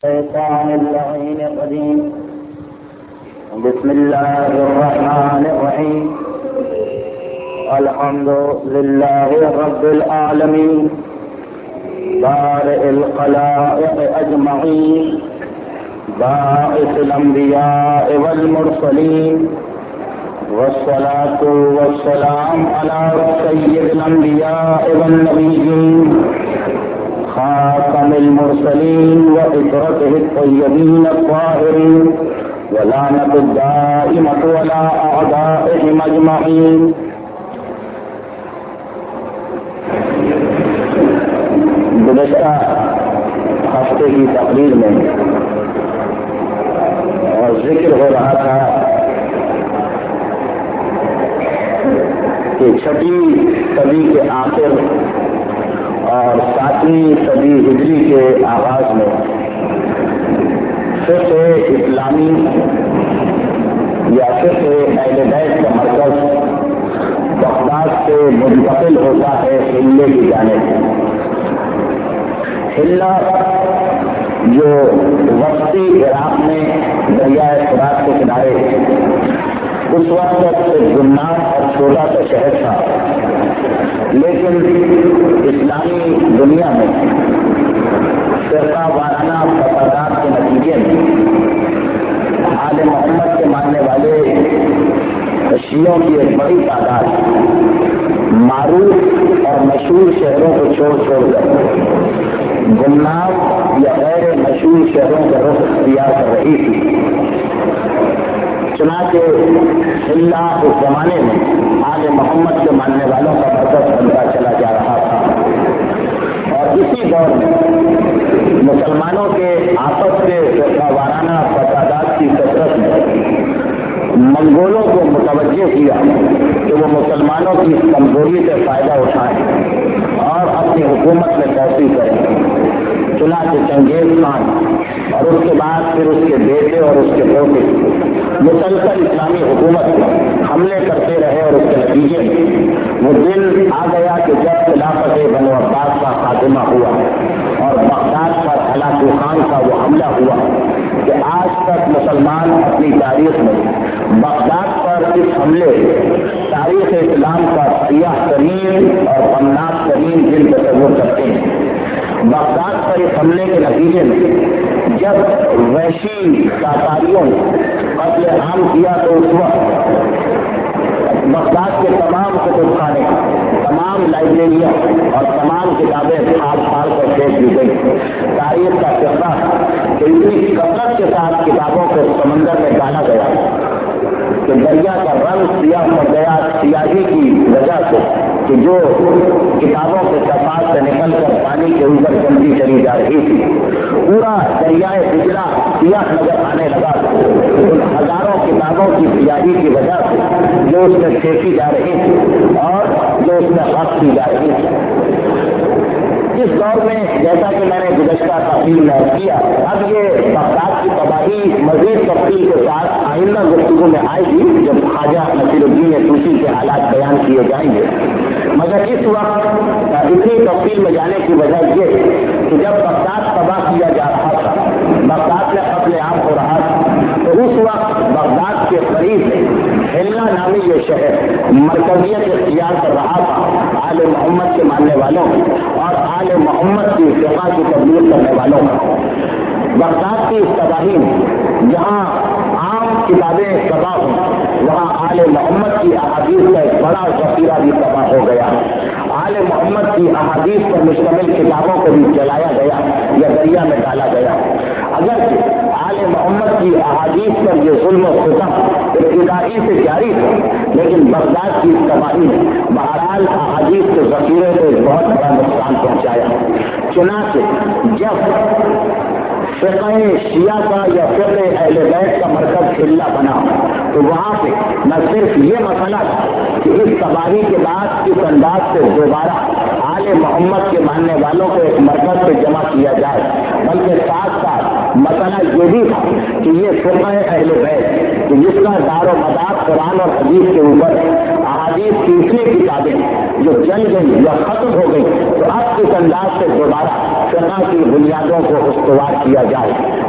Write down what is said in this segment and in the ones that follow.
الشيطان اللعين الرجيم. بسم الله الرحمن الرحيم. الحمد لله رب العالمين بارئ الخلائق أجمعين باعث الأنبياء والمرسلين والصلاة والسلام على سيد الأنبياء والنبيين خاتم المرسلين وإسرته الطيبين الطاهرين ولعنة الدائمة ولا أعدائهم أجمعين. گزشتہ ہفتے کی تقریر میں اور ذکر ہو رہا تھا کہ 6ویں صدی کے آخر اور 7ویں صدی ہجری کے آغاز میں فقہ اسلامی یا فقہ اہل بیت کا مرکز بغداد سے منتقل ہوتا ہے حلے کی جانب. حلہ جو وسطی عراق میں دریائے فرات کے کنارے اس وقت گمنام اور چھوٹا سا شہر تھا، لیکن اسلامی دنیا میں فرقہ وارانہ فسادات کے نتیجے میں آل محمد کے ماننے والے شیعوں کی ایک بڑی تعداد معروف اور مشہور شہروں کو چھوڑ کر گمنام یا غیر مشہور شہروں کا رخ اختیار کر رہی تھی. چنانچہ حلہ اس زمانے میں آل محمد کے ماننے والوں کا مرکز بنتا چلا جا رہا تھا، اور اسی دور میں مسلمانوں کے آپس کے فرقہ وارانہ فسادات کی کثرت نے منگولوں کو متوجہ کیا کہ وہ مسلمانوں کی کمزوری سے فائدہ اٹھائیں اور اپنی حکومت میں توسیع کریں. چنانچہ چنگیز خان اور اس کے بعد پھر اس کے بیٹے اور اس کے پوتے مسلسل اسلامی حکومت پر حملے کرتے رہے، اور اس کے نتیجے میں وہ دن آ گیا کہ جب خلافت بنو عباس کا خاتمہ ہوا اور بغداد پر ہلاکو خان کا وہ حملہ ہوا کہ آج تک مسلمان اپنی تاریخ میں بغداد پر اس حملے تاریخ اسلام کا سیاہ ترین اور غمناک ترین دن تصور کرتے ہیں. بغداد پر اس حملے کے نتیجے میں جب وحشی تاتاریوں نے قتل عام کیا تو اس وقت بغداد کے تمام کتب خانے، تمام لائبریریاں اور تمام کتابیں پھاڑ پھاڑ کر پھینک دی گئی. تاریخ کا فقہ کہ اتنی کثرت کے ساتھ کتابوں کو سمندر میں ڈالا گیا کہ دریا کا رنگ سیاہ پڑ گیا سیاہی کی وجہ سے کہ جو کتابوں کے صفحات سے نکل کر پانی کے اوپر جمتی چلی جا رہی تھی. پورا دریائے دجلہ سیاہ نظر آنے لگا ان ہزاروں کتابوں کی سیاہی کی وجہ سے جو اس میں پھینکی جا رہی تھی اور جو اس میں خط کی جا رہی تھی. اس دور میں جیسا کہ میں نے گزشتہ تفصیل میں کیا، اب یہ بغداد کی تباہی مزید تفصیل کے ساتھ آئندہ گفتگو میں آئے گی جب خواجہ نصیر الدین طوسی کے حالات بیان کیے جائیں گے. مگر اس وقت اتنی تفصیل میں جانے کی وجہ یہ کہ جب بغداد تباہ کیا جا رہا تھا، بغداد میں قتل عام ہو رہا تھا، تو اس وقت بغداد کے قریب حلہ نامی یہ شہر مرکزیت اختیار کر رہا تھا آل محمد کے ماننے والوں اور آل محمد کی فقہ کی تبلیغ کرنے والوں کا. بغداد کی اس تباہی میں جہاں عام کتابیں تباہ ہوں وہاں آل محمد کی احادیث کا ایک بڑا ذخیرہ بھی تباہ ہو گیا. آل محمد کی احادیث پر مشتمل کتابوں کو بھی جلایا گیا یا دریا میں ڈالا گیا. اگرچہ آل محمد کی احادیث پر یہ ظلم و ستم ابتدائی سے جاری تھا، لیکن بغداد کی اس تباہی نے بہرحال احادیث کے ذخیرے کو ایک بہت بڑا نقصان پہنچایا. چنانچہ جب فقہ شیعہ کا یا فقہ اہل بیت کا مرکز حلہ بنا تو وہاں پہ نہ صرف یہ مسئلہ تھا کہ اس تباہی کے بعد اس انداز سے دوبارہ آل محمد کے ماننے والوں کو ایک مرکز پہ جمع کیا جائے، بلکہ ساتھ ساتھ مسئلہ یہ بھی تھا کہ یہ فقہ اہل بیت کہ جس کا دار و مدار قرآن اور حدیث کے اوپر احادیث کی اتنی کتابیں جو جل گئی یا ختم ہو گئی، تو اب اس انداز سے دوبارہ فقہ کی بنیادوں کو استوار کیا جائے.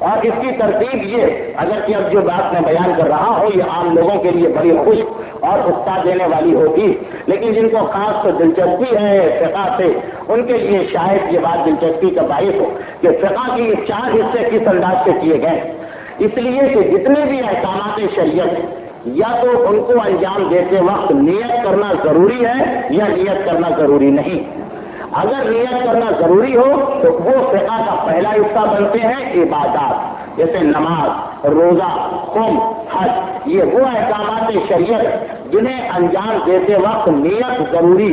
اور اس کی ترتیب یہ، اگر کہ اب جو بات میں بیان کر رہا ہوں یہ عام لوگوں کے لیے بڑی خشک اور اکتا دینے والی ہوتی، لیکن جن کو خاص دلچسپی ہے فقہ سے ان کے لیے شاید یہ بات دلچسپی کا باعث ہو کہ فقہ کے یہ 4 حصے کس انداز سے کیے گئے، اس لیے کہ جتنے بھی احکامات شریعت یا تو ان کو انجام دیتے وقت نیت کرنا ضروری ہے یا نیت کرنا ضروری نہیں۔ اگر نیت کرنا ضروری ہو تو وہ فقہ کا پہلا حصہ بنتے ہیں عبادات، جیسے نماز، روزہ، قوم، حج، یہ وہ احکامات شریعت جنہیں انجام دیتے وقت نیت ضروری،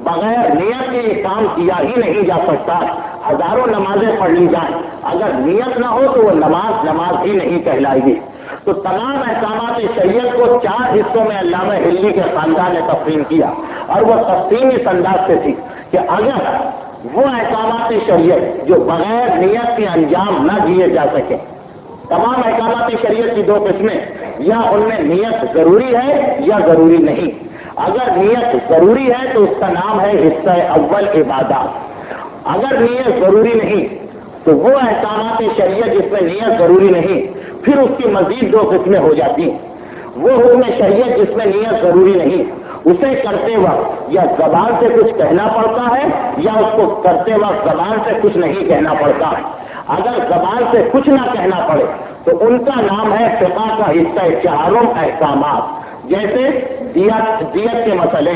بغیر نیت کے یہ کام کیا ہی نہیں جا سکتا۔ ہزاروں نمازیں پڑھ لی جائیں، اگر نیت نہ ہو تو وہ نماز ہی نہیں کہلائے گی۔ تو تمام احکامات شریعت کو 4 حصوں میں علامہ ہلی کے خاندان نے تقسیم کیا، اور وہ تقسیم اس انداز سے تھی کہ اگر وہ احکامات شریعت جو بغیر نیت کے انجام نہ دیے جا سکے، تمام احکامات شریعت کی 2 قسمیں، یا ان میں نیت ضروری ہے یا ضروری نہیں۔ اگر نیت ضروری ہے تو اس کا نام ہے حصہ اول عبادات۔ اگر نیت ضروری نہیں تو وہ احکامات شریعت جس میں نیت ضروری نہیں، پھر اس کی مزید 2 قسمیں ہو جاتی ہیں۔ وہ حکم شریعت جس میں نیت ضروری نہیں، اسے کرتے وقت یا زبان سے کچھ کہنا پڑتا ہے یا اس کو کرتے وقت زبان سے کچھ نہیں کہنا پڑتا ہے۔ اگر زبان سے کچھ نہ کہنا پڑے تو ان کا نام ہے فقہ کا حصہ 4 احکامات، جیسے دیت کے مسئلے،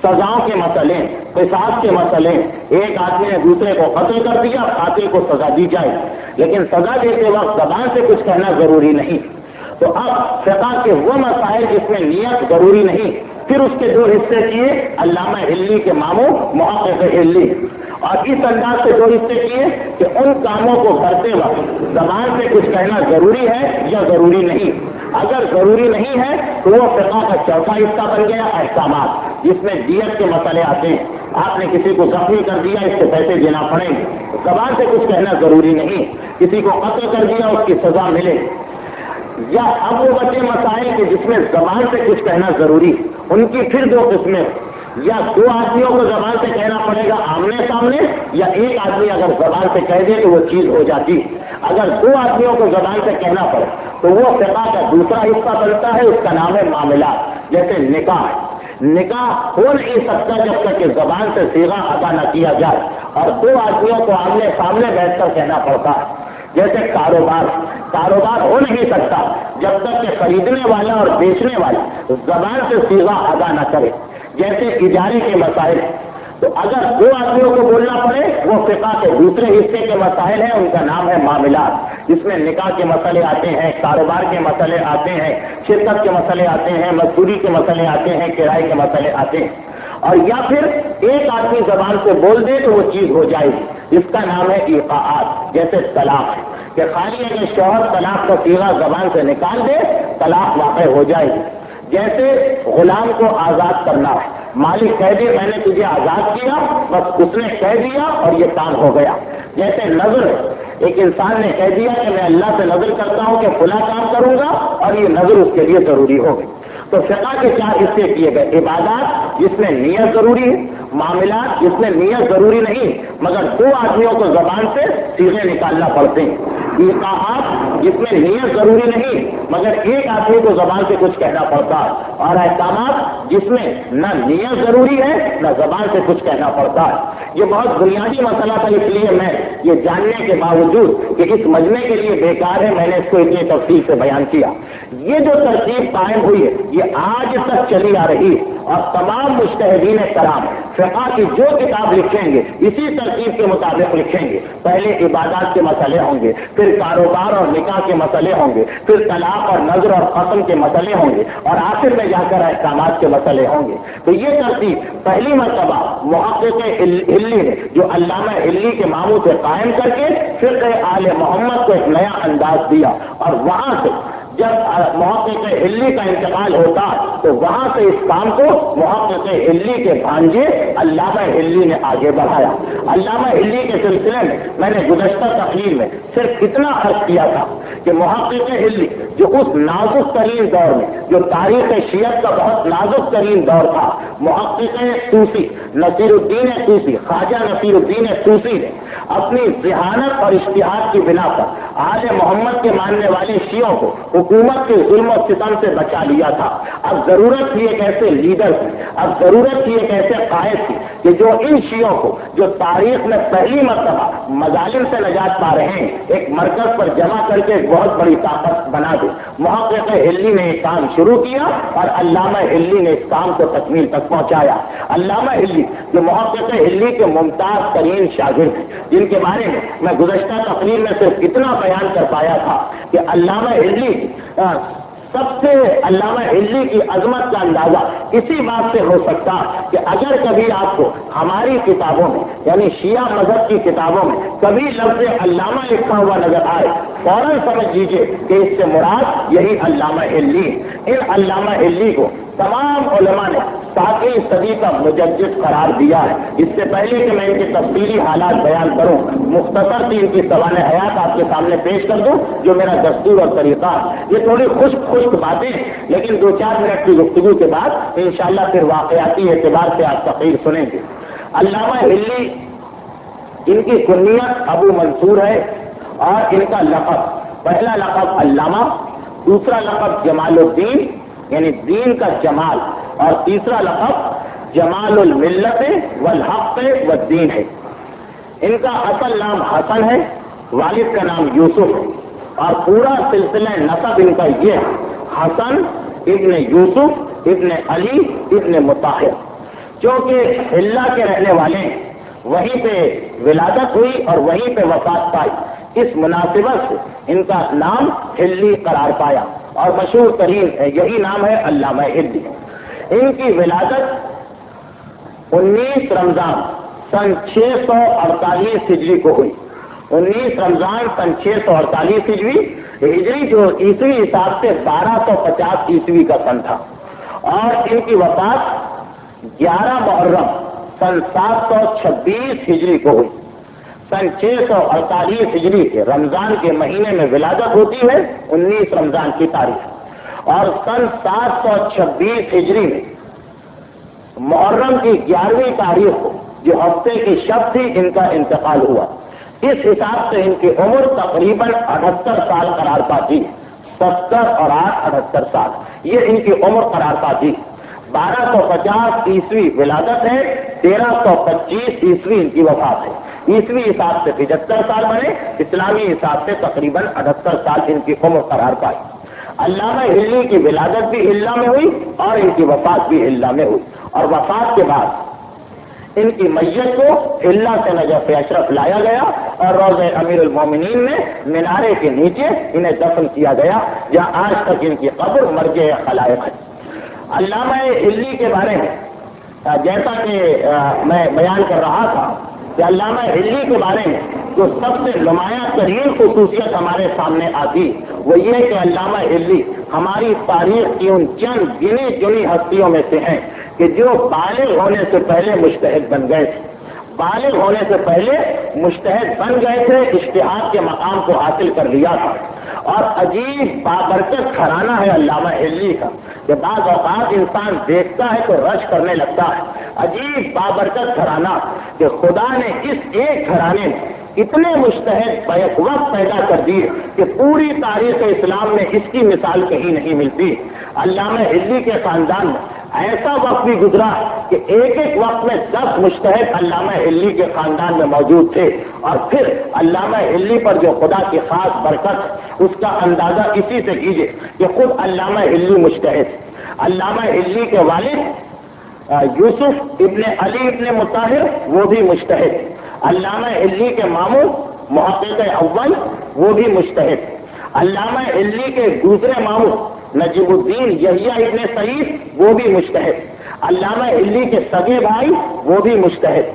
سزاؤں کے مسئلے، قصاص کے مسئلے۔ ایک آدمی نے دوسرے کو قتل کر دیا، قاتل کو سزا دی جائے، لیکن سزا دیتے وقت زبان سے کچھ کہنا ضروری نہیں۔ تو اب فقہ کے وہ مسائل جس میں نیت ضروری نہیں، پھر اس کے 2 حصے کیے علامہ ہلی کے ماموں محقق ہلی، اور اس انداز سے 2 حصے کیے کہ ان کاموں کو کرتے وقت زبان سے کچھ کہنا ضروری ہے یا ضروری نہیں۔ اگر ضروری نہیں ہے تو وہ فقہ کا 4تھا حصہ بن گیا احکامات، جس میں دیت کے مسئلے آتے ہیں۔ آپ نے کسی کو زخمی کر دیا، اس کے پیسے دینا پڑیں گے، زبان سے کچھ کہنا ضروری نہیں۔ کسی کو قتل کر دیا، اس کی سزا ملے۔ یا اب وہ بچے مسائل کے جس میں زبان سے کچھ کہنا ضروری، ان کی پھر 2 قسمیں، یا 2 آدمیوں کو زبان سے کہنا پڑے گا آمنے سامنے، یا ایک آدمی اگر زبان سے کہہ دے تو وہ چیز ہو جاتی۔ اگر 2 آدمیوں کو زبان سے کہنا پڑے تو وہ فقہ کا دوسرا حصہ بنتا ہے، اس کا نام ہے معاملات، جیسے نکاح ہو نہیں سکتا جب تک کہ زبان سے صیغہ ادا نہ کیا جائے، اور 2 آدمیوں کو آمنے سامنے بیٹھ کر کہنا پڑتا ہے۔ جیسے کاروبار ہو نہیں سکتا جب تک کہ خریدنے والا اور بیچنے والا زبان سے صیغہ ادا نہ کرے، جیسے اجارے کے مسائل۔ تو اگر 2 آدمیوں کو بولنا پڑے، وہ فقہ کے دوسرے حصے کے مسائل ہیں، ان کا نام ہے معاملات، جس میں نکاح کے مسئلے آتے ہیں، کاروبار کے مسئلے آتے ہیں، شرکت کے مسئلے آتے ہیں، مزدوری کے مسئلے آتے ہیں، کرائے کے مسئلے آتے ہیں۔ اور یا پھر ایک آدمی زبان سے بول دے تو وہ چیز ہو جائے گی، جس کا نام ہے ایقاعات، جیسے طلاق، کہ خالی اگر شوہر طلاق کا صیغہ زبان سے نکال دے طلاق واقع ہو جائے گی۔ جیسے غلام کو آزاد کرنا ہے، مالک کہہ دے میں نے تجھے آزاد کیا، بس اس نے کہہ دیا اور یہ کام ہو گیا۔ جیسے نظر، ایک انسان نے کہہ دیا کہ میں اللہ سے نظر کرتا ہوں کہ فلاں کام کروں گا، اور یہ نظر اس کے لیے ضروری ہو گئی۔ تو فقہ کے 4 حصے کیے گئے، عبادات جس میں نیت ضروری ہے، معاملات جس میں نیت ضروری نہیں مگر 2 آدمیوں کو زبان سے صیغے نکالنا پڑتے ہیں، ایقاعات جس میں نیت ضروری نہیں مگر ایک آدمی کو زبان سے کچھ کہنا پڑتا ہے، اور احکامات جس میں نہ نیت ضروری ہے نہ زبان سے کچھ کہنا پڑتا ہے۔ یہ بہت بنیادی مسئلہ تھا، اس لیے میں یہ جاننے کے باوجود کہ اس مجمع کے لیے بیکار ہے، میں نے اس کو اتنی تفصیل سے بیان کیا۔ یہ جو ترتیب قائم ہوئی ہے یہ آج تک چلی آ رہی ہے، اور تمام مجتہدین کرام فقہ کی جو کتاب لکھیں گے اسی ترتیب کے مطابق لکھیں گے۔ پہلے عبادات کے مسئلے ہوں گے، پھر کاروبار اور نکاح کے مسئلے ہوں گے، پھر طلاق اور نظر اور قسم کے مسئلے ہوں گے، اور آخر میں جا کر احکامات کے مسئلے ہوں گے۔ تو یہ ترتیب پہلی مرتبہ محقق ہلی نے جو علامہ ہلی کے ماموں سے قائم کر کے فقہ آل محمد کو ایک نیا انداز دیا، اور وہاں سے جب محقق ہلی کا انتقال ہوتا تو وہاں سے اس کام کو محقق ہلی کے بھانجے علامہ ہلی نے آگے بڑھایا۔ علامہ ہلی کے سلسلے میں نے گزشتہ تقریر میں صرف اتنا عرض کیا تھا کہ محقق ہلی جو اس نازک ترین دور میں، جو تاریخ شیعت کا بہت نازک ترین دور تھا، محقق طوسی نصیر الدین طوسی، خواجہ نصیر الدین طوسی نے اپنی ذہانت اور اشتہاد کی بنا پر آل محمد کے ماننے والے شیعوں کو حکومت کے ظلم و ستم سے بچا لیا تھا۔ اب ضرورت تھی ایک ایسے لیڈر کی، اب ضرورت تھی ایک ایسے قائد کی کہ جو ان شیعوں کو جو تاریخ میں پہلی مرتبہ مظالم سے نجات پا رہے ہیں ایک مرکز پر جمع کر کے ایک بہت بڑی طاقت بنا دے۔ محقق ہلی نے یہ کام شروع کیا اور علامہ ہلی نے اس کام کو تکمیل تک پہنچایا۔ علامہ ہلی جو محقق ہلی کے ممتاز ترین شاگرد ہیں، جن کے بارے میں گزشتہ تقریر میں صرف اتنا بیان کر پایا تھا کہ علامہ ہلی سب سے علامہ ہلی کی عظمت کا اندازہ اسی بات سے ہو سکتا کہ اگر کبھی آپ کو ہماری کتابوں میں یعنی شیعہ مذہب کی کتابوں میں کبھی لفظ علامہ لکھا ہوا نظر آئے فوراً سمجھ لیجیے کہ اس سے مراد یہی علامہ ہلی۔ ان علامہ ہلی کو تمام علماء نے 7ویں صدی کا مجدد قرار دیا ہے۔ اس سے پہلے کہ میں ان کے تفصیلی حالات بیان کروں، مختصر سی ان کی سوانح حیات آپ کے سامنے پیش کر دوں جو میرا دستور اور طریقہ۔ یہ تھوڑی خشک باتیں لیکن 2-4 منٹ کی گفتگو کے بعد انشاءاللہ پھر واقعاتی اعتبار سے آپ تقریر سنیں گے۔ علامہ ہلی ان کی کنیت ابو منصور ہے اور ان کا لقب، پہلا لقب علامہ، دوسرا لقب جمال الدین یعنی دین کا جمال، اور تیسرا لقب جمال الملت والحق والدین ہے۔ ان کا اصل نام حسن ہے، والد کا نام یوسف ہے، اور پورا سلسلہ نسب ان کا یہ ہے حسن ابن یوسف ابن علی ابن مطہر۔ چونکہ حلہ کے رہنے والے ہیں، وہیں پہ ولادت ہوئی اور وہیں پہ وفات پائی، اس مناسبت سے ان کا نام ہلی قرار پایا اور مشہور ترین یہی نام ہے علامہ ہلی۔ ان کی ولادت 19 رمضان سن 648 ہجری کو ہوئی۔ 19 رمضان سن 648 ہجری جو عیسوی حساب سے 1250 عیسوی کا سن تھا، اور ان کی وفات 11 محرم سن 726 ہجری کو ہوئی۔ سن 648 ہجری کے رمضان کے مہینے میں ولادت ہوتی ہے 19 رمضان کی تاریخ، اور سن 726 ہجری میں محرم کی 11ویں تاریخ کو جو ہفتے کی شب تھی ان کا انتقال ہوا۔ اس حساب سے ان کی عمر تقریباً 78 سال قرار پاتی، 70 اور 8 78 سال یہ ان کی عمر قرار پاتی۔ 1250 عیسوی ولادت ہے، 1325 عیسوی ان کی وفات ہے۔ عیسوی حساب سے 75 سال بنے، اسلامی حساب سے تقریباً 78 سال ان کی عمر قرار پائی۔ علامہ ہلی کی ولادت بھی حلہ میں ہوئی اور ان کی وفات بھی حلہ میں ہوئی، اور وفات کے بعد ان کی میت کو حلہ سے نجف اشرف لایا گیا اور روضہ امیر المومنین میں مینارے کے نیچے انہیں دفن کیا گیا، جہاں آج تک ان کی قبر مرجع خلائق ہے۔ علامہ ہلی کے بارے میں جیسا کہ میں بیان کر رہا تھا کہ علامہ ہلی کے بارے میں جو سب سے نمایاں ترین خصوصیت ہمارے سامنے آتی وہ یہ کہ علامہ ہلی ہماری تاریخ کی ان چند گنی چنی ہستیوں میں سے ہیں کہ جو بالغ ہونے سے پہلے مجتہد بن گئے تھے، بالغ ہونے سے پہلے مجتہد بن گئے تھے، اجتہاد کے مقام کو حاصل کر لیا تھا۔ اور عجیب بابرکت گھرانہ ہے علامہ ہلی کا کہ بعض اوقات انسان دیکھتا ہے تو رش کرنے لگتا ہے۔ عجیب بابرکت گھرانہ کہ خدا نے اس ایک گھرانے میں اتنے مجتہد بیک وقت پیدا کر دیے کہ پوری تاریخ اسلام میں اس کی مثال کہیں نہیں ملتی۔ علامہ ہلی کے خاندان میں ایسا وقت بھی گزرا کہ ایک ایک وقت میں 10 مجتہد علامہ ہلی کے خاندان میں موجود تھے، اور پھر علامہ ہلی پر جو خدا کی خاص برکت اس کا اندازہ اسی سے کیجیے کہ خود علامہ ہلی مجتہد۔ علامہ ہلی کے والد یوسف ابن علی ابن مطہر وہ بھی مجتہد، علامہ ہلی کے ماموں محقق اول وہ بھی مجتہد، علامہ ہلی کے دوسرے ماموں نجیب الدین یحییٰ ابن سعید وہ بھی مجتہد، علامہ ہلی کے سگے بھائی وہ بھی مجتہد،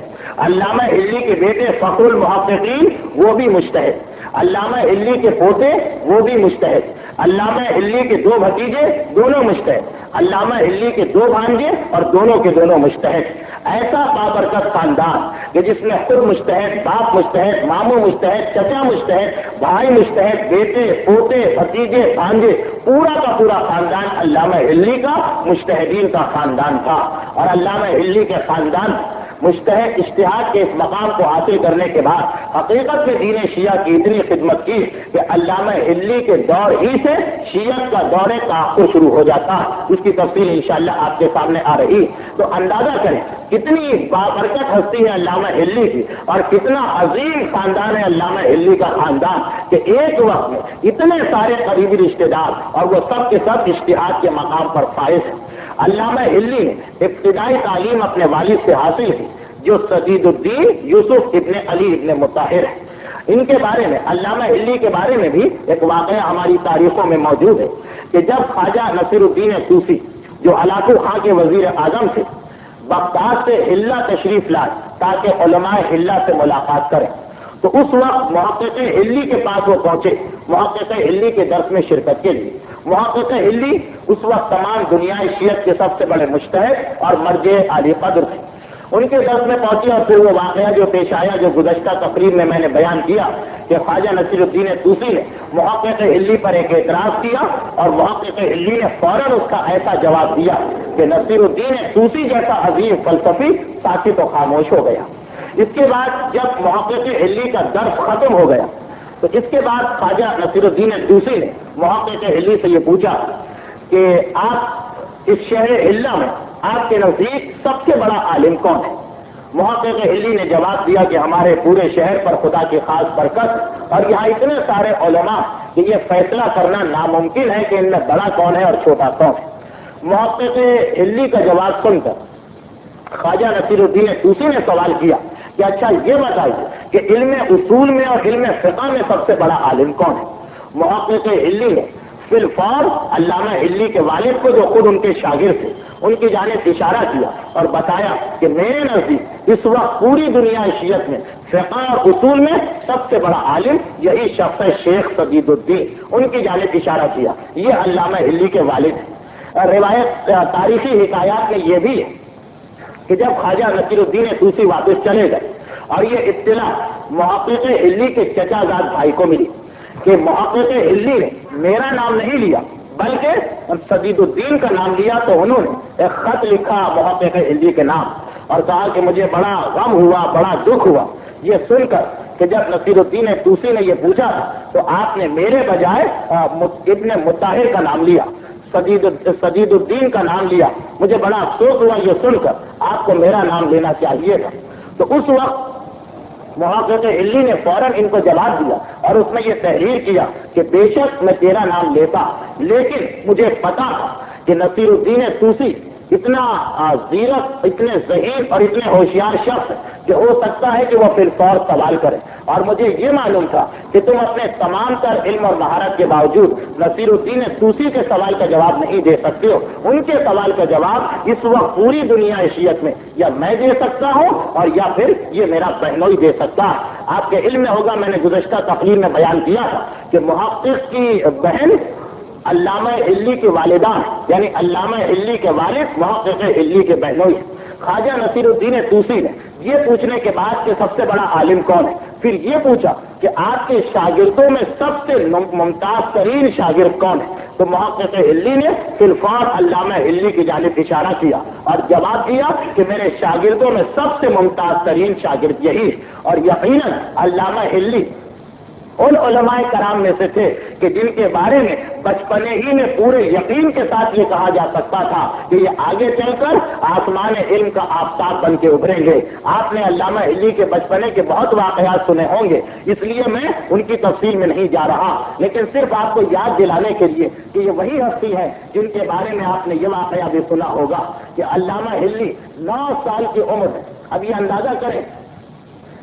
علامہ ہلی کے بیٹے فخر المحققین وہ بھی مجتہد، علامہ ہلی کے پوتے وہ بھی مجتہد، علامہ ہلی کے 2 بھتیجے دونوں مجتہد، علامہ ہلی کے 2 بھانجے اور دونوں کے دونوں مجتہد۔ ایسا بابرکت خاندان کہ جس میں خود مجتہد، باپ مجتہد، ماموں مجتہد، چچا مجتہد، بھائی مجتہد، بیٹے پوتے بھتیجے بھانجے، پورا کا پورا خاندان علامہ ہلی کا مجتہدین کا خاندان تھا۔ اور علامہ ہلی کے خاندان مجتہد اجتہاد کے اس مقام کو حاصل کرنے کے بعد حقیقت میں دین شیعہ کی اتنی خدمت کی کہ علامہ ہلی کے دور ہی سے شیعت کا دور تاخر شروع ہو جاتا. اس کی تفصیل انشاءاللہ آپ کے سامنے آ رہی. تو اندازہ کریں کتنی بابرکت ہستی ہے علامہ ہلی کی اور کتنا عظیم خاندان ہے علامہ ہلی کا خاندان کہ ایک وقت میں اتنے سارے قریبی رشتے دار اور وہ سب کے سب اجتہاد کے مقام پر فائز ہیں. علامہ ہلی نے ابتدائی تعلیم اپنے والد سے حاصل کی جو سدید الدین یوسف ابن علی ابن مطہر ہے. ان کے بارے میں علامہ ہلی کے بارے میں بھی ایک واقعہ ہماری تاریخوں میں موجود ہے کہ جب خواجہ نصیر الدین طوسی جو ہلاکو خان کے وزیر اعظم تھے بغداد سے حلہ تشریف لائے تاکہ علماء حلہ سے ملاقات کریں تو اس وقت محقق ہلی کے پاس وہ پہنچے محقق ہلی کے درس میں شرکت کے لیے. محقق ہلی اس وقت تمام دنیائے شیعت کے سب سے بڑے مجتہد اور مرجع عالی قدر تھے. ان کے درس میں پہنچے اور پھر وہ واقعہ جو پیش آیا جو گزشتہ تقریب میں نے بیان کیا کہ خواجہ نصیر الدین طوسی نے محقق ہلی پر ایک اعتراض کیا اور محقق ہلی نے فوراً اس کا ایسا جواب دیا کہ نصیر الدین طوسی جیسا عظیم فلسفی ساکت و خاموش ہو گیا. اس کے بعد جب محقق ہلی کا درس ختم ہو گیا تو اس کے بعد خواجہ نصیر الدین طوسی نے محقق ہلی سے یہ پوچھا کہ آپ اس شہر حلہ میں آپ کے نزدیک سب سے بڑا عالم کون ہے؟ محقق ہلی نے جواب دیا کہ ہمارے پورے شہر پر خدا کی خاص برکت اور یہاں اتنے سارے علماء کہ یہ فیصلہ کرنا ناممکن ہے کہ ان میں بڑا کون ہے اور چھوٹا کون ہے. محقق ہلی کا جواب سن کر خواجہ نصیر الدین طوسی نے سوال کیا کہ اچھا یہ بتائیے کہ علم اصول میں اور علم فقہ میں سب سے بڑا عالم کون ہے؟ محقق ہلی نے فی الفور علامہ ہلی کے والد کو جو خود ان کے شاگرد تھے ان کی جانب اشارہ کیا اور بتایا کہ میرے نزدیک اس وقت پوری دنیا شیعت میں فقہ اور اصول میں سب سے بڑا عالم یہی شخص ہے شیخ سدید الدین. ان کی جانب اشارہ کیا. یہ علامہ ہلی کے والد ہیں. روایت تاریخی حکایات میں یہ بھی ہے کہ جب خواجہ نصیر الدین طوسی واپس چلے گئے اور یہ اطلاع محقق ہلی کے چچا زاد بھائی کو ملی کہ محقق ہلی نے میرا نام نہیں لیا بلکہ سدید الدین کا نام لیا تو انہوں نے ایک خط لکھا محقق ہلی کے نام اور کہا کہ مجھے بڑا غم ہوا بڑا دکھ ہوا یہ سن کر کہ جب نصیر الدین طوسی نے یہ پوچھا تھا تو آپ نے میرے بجائے ابن مطہر کا نام لیا سدید الدین کا نام لیا. مجھے بڑا افسوس ہوا یہ سن کر آپ کو میرا نام لینا چاہیے تھا. تو اس وقت محقق ہلی نے فوراً ان کو جواب دیا اور اس میں یہ تحریر کیا کہ بے شک میں تیرا نام لیتا لیکن مجھے پتا تھا کہ نصیر الدین طوسی اتنا زیرک اتنے ذہین اور اتنے ہوشیار شخص کہ ہو سکتا ہے کہ وہ فی الفور سوال کرے اور مجھے یہ معلوم تھا کہ تم اپنے تمام تر علم اور مہارت کے باوجود نصیر الدین طوسی کے سوال کا جواب نہیں دے سکتے ہو. ان کے سوال کا جواب اس وقت پوری دنیا شیعت میں یا میں دے سکتا ہوں اور یا پھر یہ میرا بہنوئی دے سکتا ہے. آپ کے علم میں ہوگا میں نے گزشتہ تقریر میں بیان کیا تھا کہ محقق کی بہن علامہ ہلی کے والدان یعنی علامہ ہلی کے والد محقق ہلی کے بہنوئی. خواجہ نصیر الدین طوسی نے یہ پوچھنے کے بعد کہ سب سے بڑا عالم کون ہے پھر یہ پوچھا کہ آپ کے شاگردوں میں سب سے ممتاز ترین شاگرد کون ہے تو محقق ہلی نے فی الفور علامہ ہلی کی جانب اشارہ کیا اور جواب دیا کہ میرے شاگردوں میں سب سے ممتاز ترین شاگرد یہی ہے. اور یقیناً علامہ ہلی ان علماء کرام میں سے تھے کہ جن کے بارے میں بچپنے ہی میں پورے یقین کے ساتھ یہ کہا جا سکتا تھا کہ یہ آگے چل کر آسمان علم کا آفتاب بن کے ابھریں گے. آپ نے علامہ ہلی کے بچپنے کے بہت واقعات سنے ہوں گے اس لیے میں ان کی تفصیل میں نہیں جا رہا لیکن صرف آپ کو یاد دلانے کے لیے کہ یہ وہی ہستی ہے جن کے بارے میں آپ نے یہ واقعہ بھی سنا ہوگا کہ علامہ ہلی 9 سال کی عمر ہے. اب یہ اندازہ کریں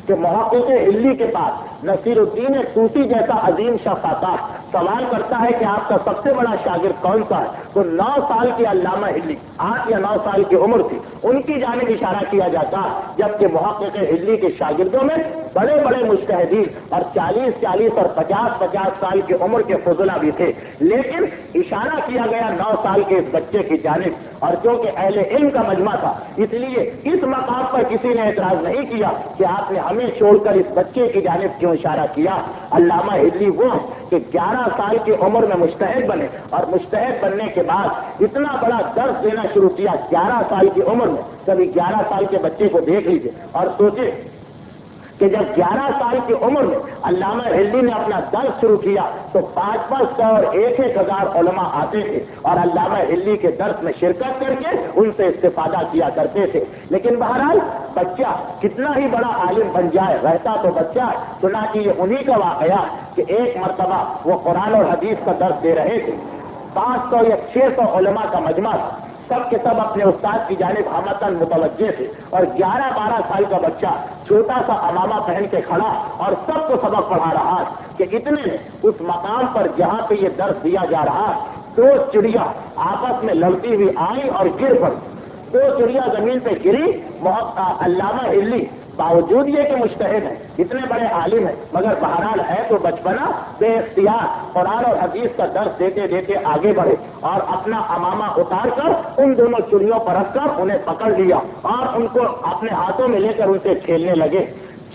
کہ محقق ہلی کے پاس نصیر الدین طوسی جیسا عظیم شخص آتا سوال کرتا ہے کہ آپ کا سب سے بڑا شاگرد کون سا ہے تو 9 سال کی علامہ ہلی 8 یا 9 سال کی عمر تھی ان کی جانب اشارہ کیا جاتا جبکہ محقق ہلی کے شاگردوں میں بڑے بڑے مجتہدین اور 40 اور 50 سال کی عمر کے فضلا بھی تھے لیکن اشارہ کیا گیا 9 سال کے اس بچے کی جانب اور جو کہ اہل علم کا مجمع تھا اس لیے اس مقام پر کسی نے اعتراض نہیں کیا کہ آپ نے ہمیں چھوڑ کر اس بچے کی جانب کیوں اشارہ کیا. علامہ ہلی وہ کہ 11 سال کی عمر میں مجتہد بنے، اور مجتہد بننے کے بعد اتنا بڑا درس دینا شروع کیا 11 سال کی عمر میں۔ کبھی 11 سال کے بچے کو دیکھ لیجیے اور سوچے کہ جب 11 سال کی عمر میں علامہ ہلی نے اپنا درس شروع کیا تو 500 اور 1,000 علماء آتے تھے اور علامہ ہلی کے درس میں شرکت کر کے ان سے استفادہ کیا کرتے تھے۔ لیکن بہرحال بچہ کتنا ہی بڑا عالم بن جائے، رہتا تو بچہ ہے۔ چنانچہ یہ انہی کا واقعہ کہ ایک مرتبہ وہ قرآن اور حدیث کا درس دے رہے تھے، 500 یا 600 علماء کا مجمع، سب کے سب اپنے استاد کی جانب ہمتاً متوجہ تھے، اور 11-12 سال کا بچہ چھوٹا سا امامہ پہن کے کھڑا اور سب کو سبق پڑھا رہا کہ اتنے میں اس مقام پر جہاں پہ یہ درس دیا جا رہا 2 چڑیا آپس میں لڑتی ہوئی آئی اور گر پڑی۔ 2 چڑیا زمین پہ گری۔ علامہ ہلی باوجود یہ کہ مجتہد ہیں، اتنے بڑے عالم ہیں، مگر بہرحال ہے تو بچپنا، بے اختیار قرآن اور حدیث کا درس دیتے دیتے آگے بڑھے اور اپنا امامہ اتار کر ان دونوں چڑیوں پر رکھ کر انہیں پکڑ لیا اور ان کو اپنے ہاتھوں میں لے کر ان سے کھیلنے لگے۔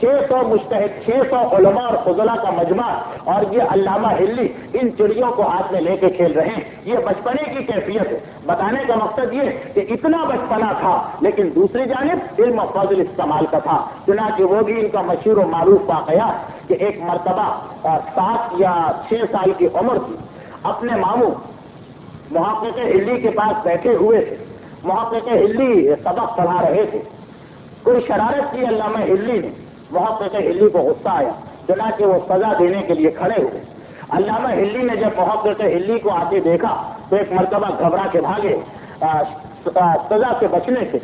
600 مجتہد، 600 علماء اور فضلاء کا مجمع، اور یہ علامہ ہلی ان چڑیوں کو ہاتھ میں لے کے کھیل رہے ہیں۔ یہ بچپنے کی کیفیت ہے۔ بتانے کا مقصد یہ کہ اتنا بچپنا تھا لیکن دوسری جانب علم و فضل استعمال کا تھا۔ چنانچہ وہ بھی ان کا مشہور و معروف واقعہ کہ ایک مرتبہ 7 یا 6 سال کی عمر تھی، اپنے ماموں محقق ہلی کے پاس بیٹھے ہوئے تھے۔ محقق ہلی سبق پڑھا رہے تھے، کوئی شرارت کی علامہ ہلی نے، محقق ہلی کو غصہ آیا، چنانچہ وہ سزا دینے کے لیے کھڑے ہوئے۔ علامہ ہلی نے جب محقق ہلی کو آتے دیکھا تو ایک مرتبہ گھبرا کے بھاگے سزا سے بچنے سے۔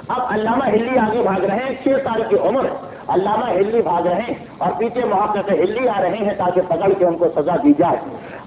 اب علامہ ہلی آگے بھاگ رہے ہیں، 6 سال کی عمر، علامہ ہلی بھاگ رہے ہیں اور پیچھے محقق ہلی آ رہے ہیں تاکہ پکڑ کے ان کو سزا دی جائے۔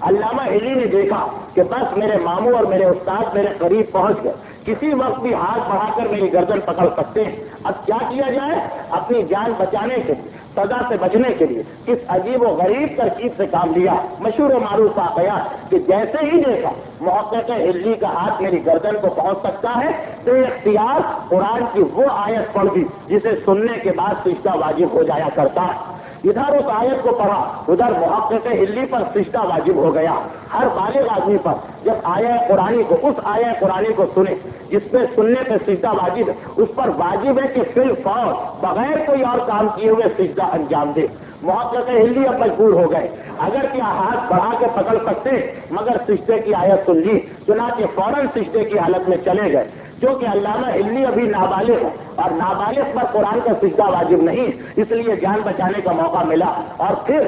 علامہ ہلی نے دیکھا کہ بس میرے ماموں اور میرے استاد میرے قریب پہنچ گئے، کسی وقت بھی ہاتھ بڑھا کر میری گردن پکڑ سکتے ہیں۔ اب کیا کیا جائے؟ اپنی جان بچانے کے لیے، سزا سے بچنے کے لیے اس عجیب و غریب ترکیب سے کام لیا۔ مشہور و معروف واقعہ کہ جیسے ہی دیکھا محقق ہلی کا ہاتھ میری گردن کو پہنچ سکتا ہے تو اختیار قرآن کی وہ آیت پڑھ دی جسے سننے کے بعد سجدہ واجب ہو جایا کرتا ہے۔ ادھر اس آیت کو پڑھا، ادھر محقق ہلی پر سجدہ واجب ہو گیا۔ ہر بالغ آدمی پر جب آیہ قرآنی کو، اس آیہ قرآنی کو سنے جس پہ سننے پہ سجدہ واجب ہے، اس پر واجب ہے کہ فی الفور بغیر کوئی اور کام کیے ہوئے سجدہ انجام دے۔ محقق ہلی اب مجبور ہو گئے، اگر کیا ہاتھ بڑھا کے پکڑ سکتے مگر سجدے کی آیت سن لی، چنانچہ فوراً سجدے کی حالت میں چلے گئے۔ کیونکہ علامہ ہلی ابھی نابالغ ہے اور نابالغ پر قرآن کا سجدہ واجب نہیں، اس لیے جان بچانے کا موقع ملا۔ اور پھر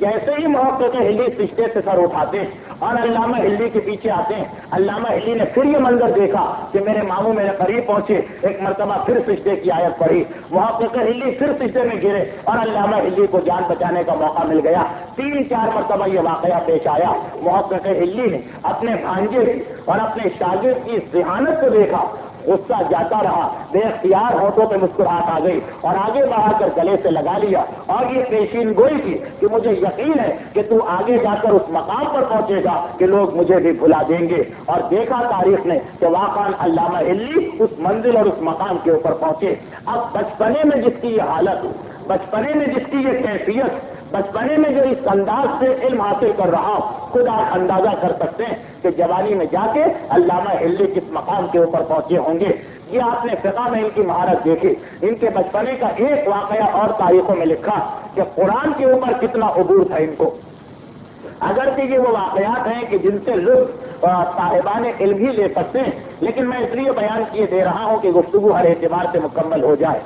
جیسے ہی محقق ہلی سجدے سے سر اٹھاتے اور علامہ ہلی کے پیچھے آتے ہیں، علامہ ہلی نے پھر یہ منظر دیکھا کہ میرے ماموں میرے قریب پہنچے، ایک مرتبہ پھر سجدے کی آیت پڑھی، محقق ہلی پھر سجدے میں گرے اور علامہ ہلی کو جان بچانے کا موقع مل گیا۔ 3-4 مرتبہ یہ واقعہ پیش آیا۔ محقق ہلی نے اپنے بھانجے کی اور اپنے شاگرد کی ذہانت کو دیکھا، غصہ جاتا رہا، بے اختیار ہونٹوں پہ مسکراہٹ آ گئی اور آگے بڑھا کر گلے سے لگا لیا اور یہ پیشین گوئی کی کہ مجھے یقین ہے کہ تو آگے جا کر اس مقام پر پہنچے گا کہ لوگ مجھے بھی بھلا دیں گے۔ اور دیکھا تاریخ نے کہ واقعاً علامہ ہلی اس منزل اور اس مقام کے اوپر پہنچے۔ اب بچپنے میں جس کی یہ حالت، بچپنے میں جس کی یہ کیفیت، بچپنے میں جو اس انداز سے علم حاصل کر رہا ہوں، خود آپ اندازہ کر سکتے ہیں کہ جوانی میں جا کے علامہ ہلی کس مقام کے اوپر پہنچے ہوں گے۔ یہ آپ نے فقہ میں ان کی مہارت دیکھی۔ ان کے بچپنے کا ایک واقعہ اور تاریخوں میں لکھا کہ قرآن کے اوپر کتنا عبور تھا ان کو۔ اگرچہ یہ وہ واقعات ہیں کہ جن سے لطف صاحبان علم ہی لے سکتے ہیں، لیکن میں اس لیے بیان کیے دے رہا ہوں کہ گفتگو ہر اعتبار سے مکمل ہو جائے۔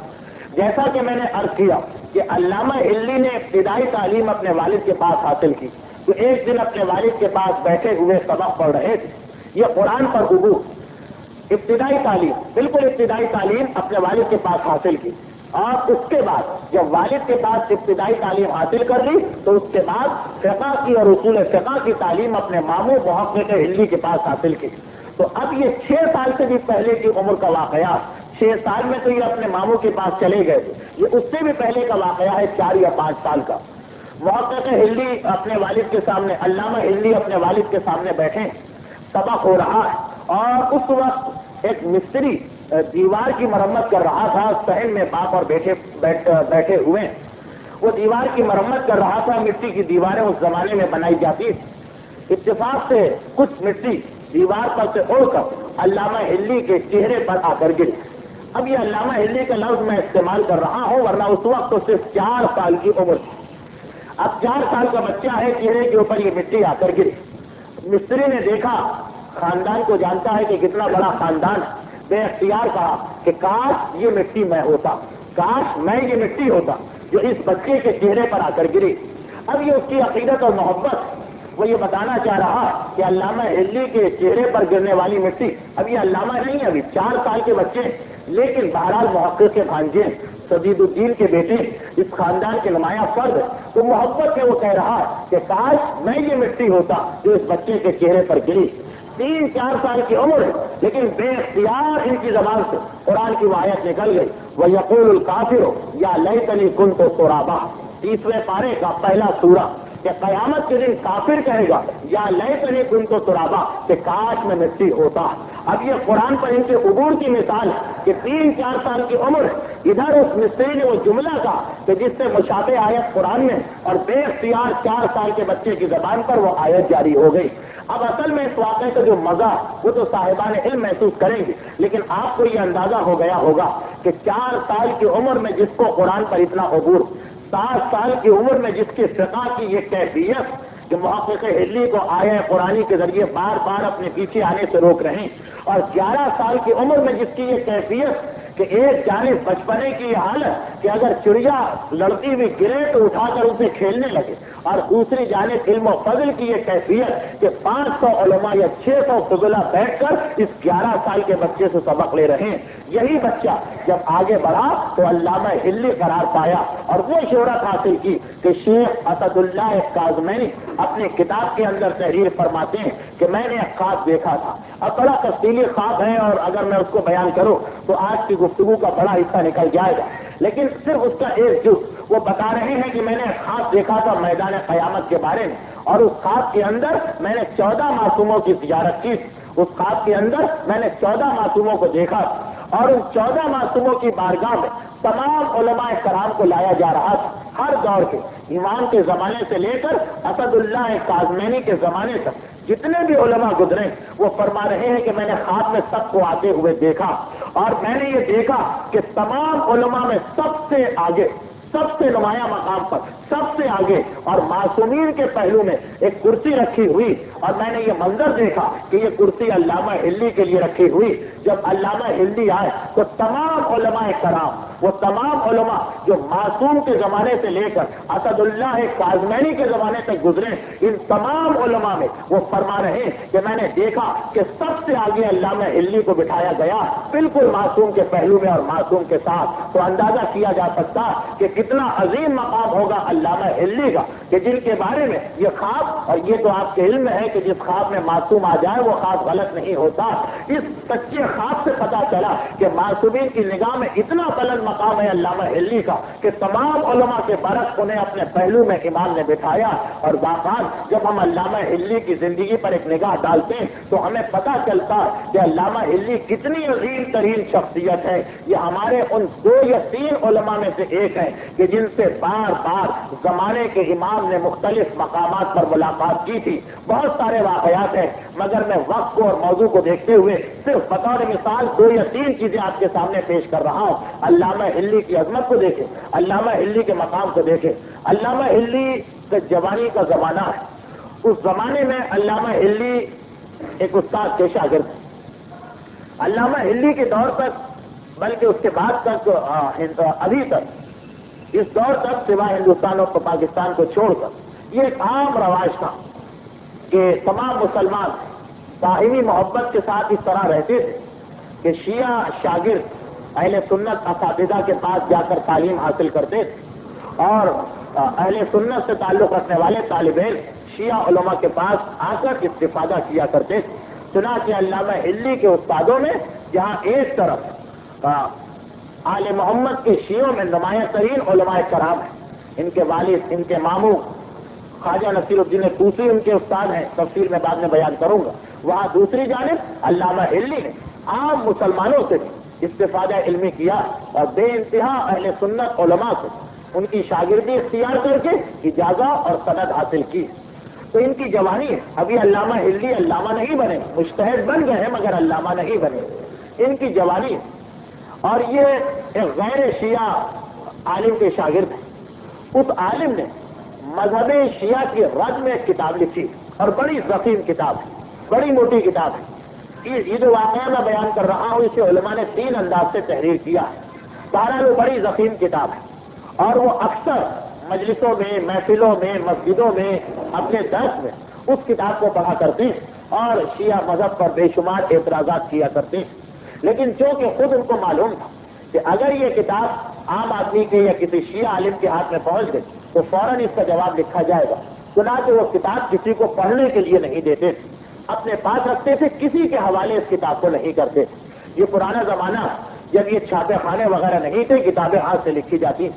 جیسا کہ میں نے عرض کیا کہ علامہ ہلی نے ابتدائی تعلیم اپنے والد کے پاس حاصل کی، تو ایک دن اپنے والد کے پاس بیٹھے ہوئے سبق پڑھ رہے تھے۔ یہ قرآن پر عبور، ابتدائی تعلیم، بالکل ابتدائی تعلیم اپنے والد کے پاس حاصل کی، اور اس کے بعد جب والد کے پاس ابتدائی تعلیم حاصل کر لی تو اس کے بعد فقہ کی اور اصول فقہ کی تعلیم اپنے ماموں محقق ہلی کے پاس حاصل کی۔ تو اب یہ 6 سال سے بھی پہلے کی عمر کا واقعہ، 6 سال میں تو یہ اپنے ماموں کے پاس چلے گئے تھے، یہ اس سے بھی پہلے کا واقعہ ہے 4 یا 5 سال کا۔ محقق ہلی اپنے والد کے سامنے، علامہ ہلی اپنے والد کے سامنے بیٹھے، سبق ہو رہا ہے اور اس وقت ایک مستری دیوار کی مرمت کر رہا تھا، صحن میں باپ اور بیٹے بیٹھے ہوئے۔ وہ دیوار کی مرمت کر رہا تھا. مٹی کی دیواریں اس زمانے میں بنائی جاتی تھی. اتفاق سے کچھ مٹی دیوار پر سے اڑ کر علامہ ہلی کے چہرے پر آ کر گری. اب یہ علامہ ہلی کا لفظ میں استعمال کر رہا ہوں, ورنہ اس وقت تو صرف 4 سال کی عمر تھی. اب 4 سال کا بچہ ہے, چہرے کے اوپر یہ مٹی آ کر گری. مستری نے دیکھا, خاندان کو جانتا ہے کہ کتنا بڑا خاندان ہے, بے اختیار کہا کہ کاش یہ مٹی میں ہوتا, کاش میں یہ مٹی ہوتا جو اس بچے کے چہرے پر آ کر گری. اب یہ اس کی عقیدت اور محبت, وہ یہ بتانا چاہ رہا کہ علامہ ہلی کے چہرے پر گرنے والی مٹی, اب یہ علامہ نہیں ہے, ابھی 4 سال کے بچے, لیکن بہرحال محقق کے بھانجے, سدید الدین کے بیٹے, اس خاندان کے نمایاں فرد, تو محبت سے وہ کہہ رہا کہ کاش میں یہ مٹی ہوتا جو اس بچے کے چہرے پر گری. 3-4 سال کی عمر ہے, لیکن بے اختیار ان کی زبان سے قرآن کی وہ آیت نکل گئی, وَيَقُولُ الْكَافِرُ يَا لَيْتَنِي كُنتُ تُرَابًا. 30ویں پارے کا پہلا سورہ کہ قیامت کے دن کافر کہے گا یا لیتنی کنت ترابا, کہ کاش میں مٹی ہوتا. اب یہ قرآن پر ان کے عبور کی مثال ہے کہ 3-4 سال کی عمر, ادھر اس مستری نے وہ جملہ کہا کہ جس سے مشابہ آیت قرآن میں, اور بے اختیار 4 سال کے بچے کی زبان پر وہ آیت جاری ہو گئی. اب اصل میں اس واقعے کا جو مزہ وہ تو صاحبان علم محسوس کریں گے, لیکن آپ کو یہ اندازہ ہو گیا ہوگا کہ 4 سال کی عمر میں جس کو قرآن پر اتنا عبور, 7 سال کی عمر میں جس کی فقہ کی یہ کیفیت کہ محقق ہلی کو آیا قرآنی کے ذریعے بار بار اپنے پیچھے آنے سے روک رہے ہیں, اور 11 سال کی عمر میں جس کی یہ کیفیت کہ ایک جانب بچپنے کی یہ حالت کہ اگر چڑیا لڑتی ہوئی گرے تو اٹھا کر اسے کھیلنے لگے, اور دوسری جانب علم و فضل کی یہ کیفیت کہ 500 علماء یا 600 فضلہ بیٹھ کر اس 11 سال کے بچے سے سبق لے رہے ہیں. یہی بچہ جب آگے بڑھا تو علامہ ہلی قرار پایا اور وہ شہرت حاصل کی کہ شیخ اسد اللہ کاظمینی اپنی کتاب کے اندر تحریر فرماتے ہیں کہ میں نے ایک خواب دیکھا تھا. اب بڑا تفصیلی خواب ہے, اور اگر میں اس کو بیان کروں تو آج کی گفتگو کا بڑا حصہ نکل جائے گا, لیکن صرف اس کا ایک جز. وہ بتا رہے ہیں کہ میں نے خواب دیکھا تھا میدان قیامت کے بارے میں, اور اس خواب کے اندر میں نے 14 معصوموں کی زیارت کی. اس خواب کے اندر میں نے 14 معصوموں کو دیکھا, اور ان 14 معصوموں کی بارگاہ میں تمام علماء کرام کو لایا جا رہا تھا, ہر دور کے, امام کے زمانے سے لے کر اسد اللہ کاظمینی کے زمانے تک جتنے بھی علماء گزرے, وہ فرما رہے ہیں کہ میں نے خواب میں سب کو آتے ہوئے دیکھا, اور میں نے یہ دیکھا کہ تمام علماء میں سب سے آگے, سب سے نمایاں مقام پر, سب سے آگے, اور معصومین کے پہلو میں ایک کرسی رکھی ہوئی, اور میں نے یہ منظر دیکھا کہ یہ کرسی علامہ ہلی کے لیے رکھی ہوئی. جب علامہ ہلی آئے تو تمام علماء کرام, وہ تمام علماء جو معصوم کے زمانے سے لے کر اسد اللہ کاظمینی کے زمانے تک گزرے, ان تمام علماء میں وہ فرما رہے ہیں کہ میں نے دیکھا کہ سب سے آگے علامہ ہلی کو بٹھایا گیا, بالکل معصوم کے پہلو میں اور معصوم کے ساتھ. تو اندازہ کیا جا سکتا کہ کتنا عظیم مقام ہوگا علامہ ہلی کا, کہ جن کے بارے میں یہ خواب, اور یہ تو آپ کے علم میں ہے کہ جس خواب میں معصوم آ جائے وہ خواب غلط نہیں ہوتا. اس سچے خواب سے پتا چلا کہ معصومین کی نگاہ میں اتنا بلند مقام ہے علامہ ہلی کا کہ تمام علماء کے برعکس انہیں اپنے پہلو میں امام نے بٹھایا. اور باقاعدہ جب ہم علامہ ہلی کی زندگی پر ایک نگاہ ڈالتے ہیں تو ہمیں پتا چلتا کہ علامہ ہلی کتنی عظیم ترین شخصیت ہے. یہ ہمارے ان 2 یا 3 علماء میں سے ایک ہے کہ جن سے بار بار زمانے کے امام نے مختلف مقامات پر ملاقات کی تھی. بہت سارے واقعات ہیں, مگر میں وقت کو اور موضوع کو دیکھتے ہوئے صرف بطور مثال 2 یا 3 چیزیں آپ کے سامنے پیش کر رہا ہوں. علامہ ہلی کی عظمت کو دیکھیں, علامہ ہلی کے مقام کو دیکھیں. علامہ ہلی کا جوانی کا زمانہ ہے. اس زمانے میں علامہ ہلی ایک استاد کے شاگرد. علامہ ہلی کے دور تک, بلکہ اس کے بعد تک, ابھی تک, اس دور تک سوائے ہندوستان اور پاکستان کو چھوڑ کر یہ ایک عام رواج تھا کہ تمام مسلمان باہمی محبت کے ساتھ اس طرح رہتے تھے کہ شیعہ شاگرد اہل سنت اساتذہ کے پاس جا کر تعلیم حاصل کرتے تھے, اور اہل سنت سے تعلق رکھنے والے طالب علم شیعہ علماء کے پاس آ کر استفادہ کیا کرتے تھے. چنانچہ علامہ ہلی کے استادوں میں جہاں ایک طرف آل محمد کے شیعوں میں نمایاں ترین علماء کرام ہیں, ان کے والد, ان کے ماموں خواجہ نصیر الدین طوسی ان کے استاد ہیں, تفصیل میں بعد میں بیان کروں گا. وہاں دوسری جانب علامہ ہلی نے عام مسلمانوں سے استفادہ علمی کیا, اور بے انتہا اہل سنت علماء سے ان کی شاگردی اختیار کر کے اجازہ اور سند حاصل کی. تو ان کی جوانی ہے. ابھی علامہ ہلی علامہ نہیں بنے، مجتہد بن گئے مگر علامہ نہیں بنے. ان کی جوانی ہے. اور یہ ایک غیر شیعہ عالم کے شاگرد ہیں. اس عالم نے مذہب شیعہ کی رد میں ایک کتاب لکھی اور بڑی ضخیم کتاب ہے، بڑی موٹی کتاب ہے. یہ جو واقعہ میں بیان کر رہا ہوں اسے علماء نے 3 انداز سے تحریر کیا ہے. بہرحال وہ بڑی ضخیم کتاب ہے اور وہ اکثر مجلسوں میں، محفلوں میں، مسجدوں میں، اپنے درس میں اس کتاب کو پڑھا کرتے ہیں اور شیعہ مذہب پر بے شمار اعتراضات کیا کرتے ہیں. لیکن چونکہ خود ان کو معلوم تھا کہ اگر یہ کتاب عام آدمی کے یا کسی شیعہ عالم کے ہاتھ میں پہنچ گئی تو فوراً اس کا جواب لکھا جائے گا، چنانچہ وہ کتاب کسی کو پڑھنے کے لیے نہیں دیتے تھے، اپنے پاس رکھتے تھے، کسی کے حوالے اس کتاب کو نہیں کرتے تھے. یہ پرانا زمانہ جب یہ چھاپے خانے وغیرہ نہیں تھے، کتابیں ہاتھ سے لکھی جاتی.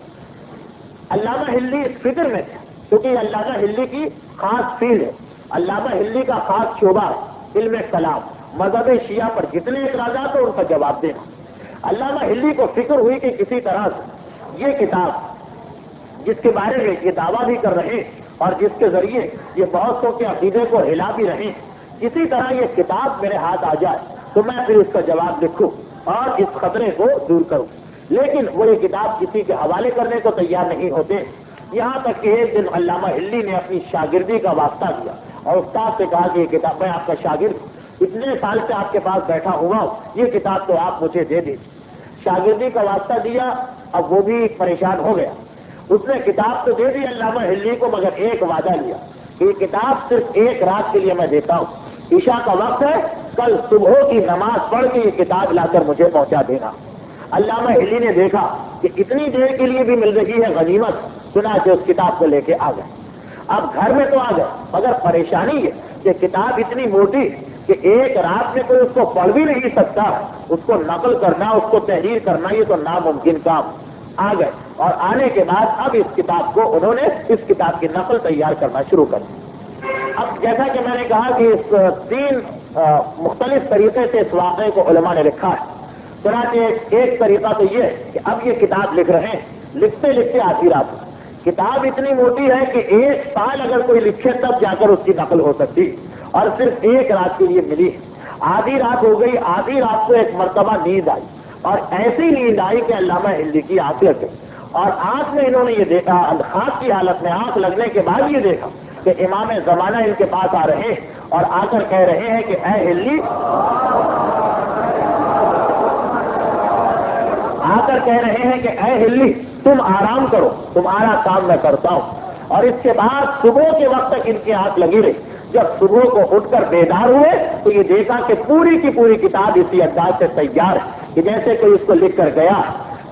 علامہ ہلی اس فکر میں تھے کیونکہ یہ علامہ ہلی کی خاص فیلڈ ہے. علامہ ہلی کا خاص شعبہ علم کلام، مذہب شیعہ پر جتنے اعتراضات ہیں ان کا جواب دینا. علامہ ہلی کو فکر ہوئی کہ کسی طرح سے یہ کتاب جس کے بارے میں یہ دعویٰ بھی کر رہے اور جس کے ذریعے یہ بہت سو کے عقیدے کو ہلا بھی رہے، کسی طرح یہ کتاب میرے ہاتھ آ جائے تو میں پھر اس کا جواب لکھوں اور اس خطرے کو دور کروں. لیکن وہ یہ کتاب کسی کے حوالے کرنے کو تیار نہیں ہوتے. یہاں تک کہ ایک دن علامہ ہلی نے اپنی شاگردی کا واسطہ دیا اور استاد سے کہا کہ یہ کتاب، میں آپ کا شاگرد، اتنے سال سے آپ کے پاس بیٹھا ہوا ہوں، یہ کتاب تو آپ مجھے دے دیجیے. شاگردی کا واسطہ دیا. اب وہ بھی پریشان ہو گیا. اس نے کتاب تو دے دی علامہ ہلی کو مگر ایک وعدہ لیا کہ یہ کتاب صرف ایک رات کے لیے میں دیتا ہوں. عشاء کا وقت ہے، کل صبح کی نماز پڑھ کے یہ کتاب لا کر مجھے پہنچا دینا. علامہ ہلی نے دیکھا کہ اتنی دیر کے لیے بھی مل رہی ہے غنیمت، چنانچہ اس کتاب کو لے کے آ گئے. اب گھر میں تو آ گئے مگر پریشانی ہے کہ کتاب اتنی موٹی کہ ایک رات میں کوئی اس کو پڑھ بھی نہیں سکتا، اس کو نقل کرنا، اس کو تحریر کرنا یہ تو ناممکن کام. آ گئے اور آنے کے بعد اب اس کتاب کو انہوں نے اس کتاب کی نقل تیار کرنا شروع کر دی. اب جیسا کہ میں نے کہا کہ اس 3 مختلف طریقے سے اس واقعے کو علماء نے لکھا ہے. چنانچہ ایک طریقہ تو یہ ہے کہ اب یہ کتاب لکھ رہے ہیں، لکھتے لکھتے آدھی رات. کتاب اتنی موٹی ہے کہ 1 سال اگر کوئی لکھے تب جا کر اس کی نقل ہو سکتی اور صرف ایک رات کے لیے ملی. آدھی رات ہو گئی. آدھی رات کو ایک مرتبہ نیند آئی اور ایسی نیند آئی کہ علامہ ہلی کی آنکھ لگ گئی اور آنکھ میں انہوں نے یہ دیکھا، خواب کی حالت میں آنکھ لگنے کے بعد یہ دیکھا کہ امام زمانہ ان کے پاس آ رہے ہیں اور آ کر کہہ رہے ہیں کہ اے ہلی، آ کر کہہ رہے ہیں کہ اے ہلی تم آرام کرو، تمہارا کام میں کرتا ہوں. اور اس کے بعد صبح کے وقت تک ان کی آنکھ لگی رہی. جب صبح کو اٹھ کر بیدار ہوئے تو یہ دیکھا کہ پوری کی پوری کتاب اسی انداز سے تیار ہے کہ جیسے کوئی اس کو لکھ کر گیا.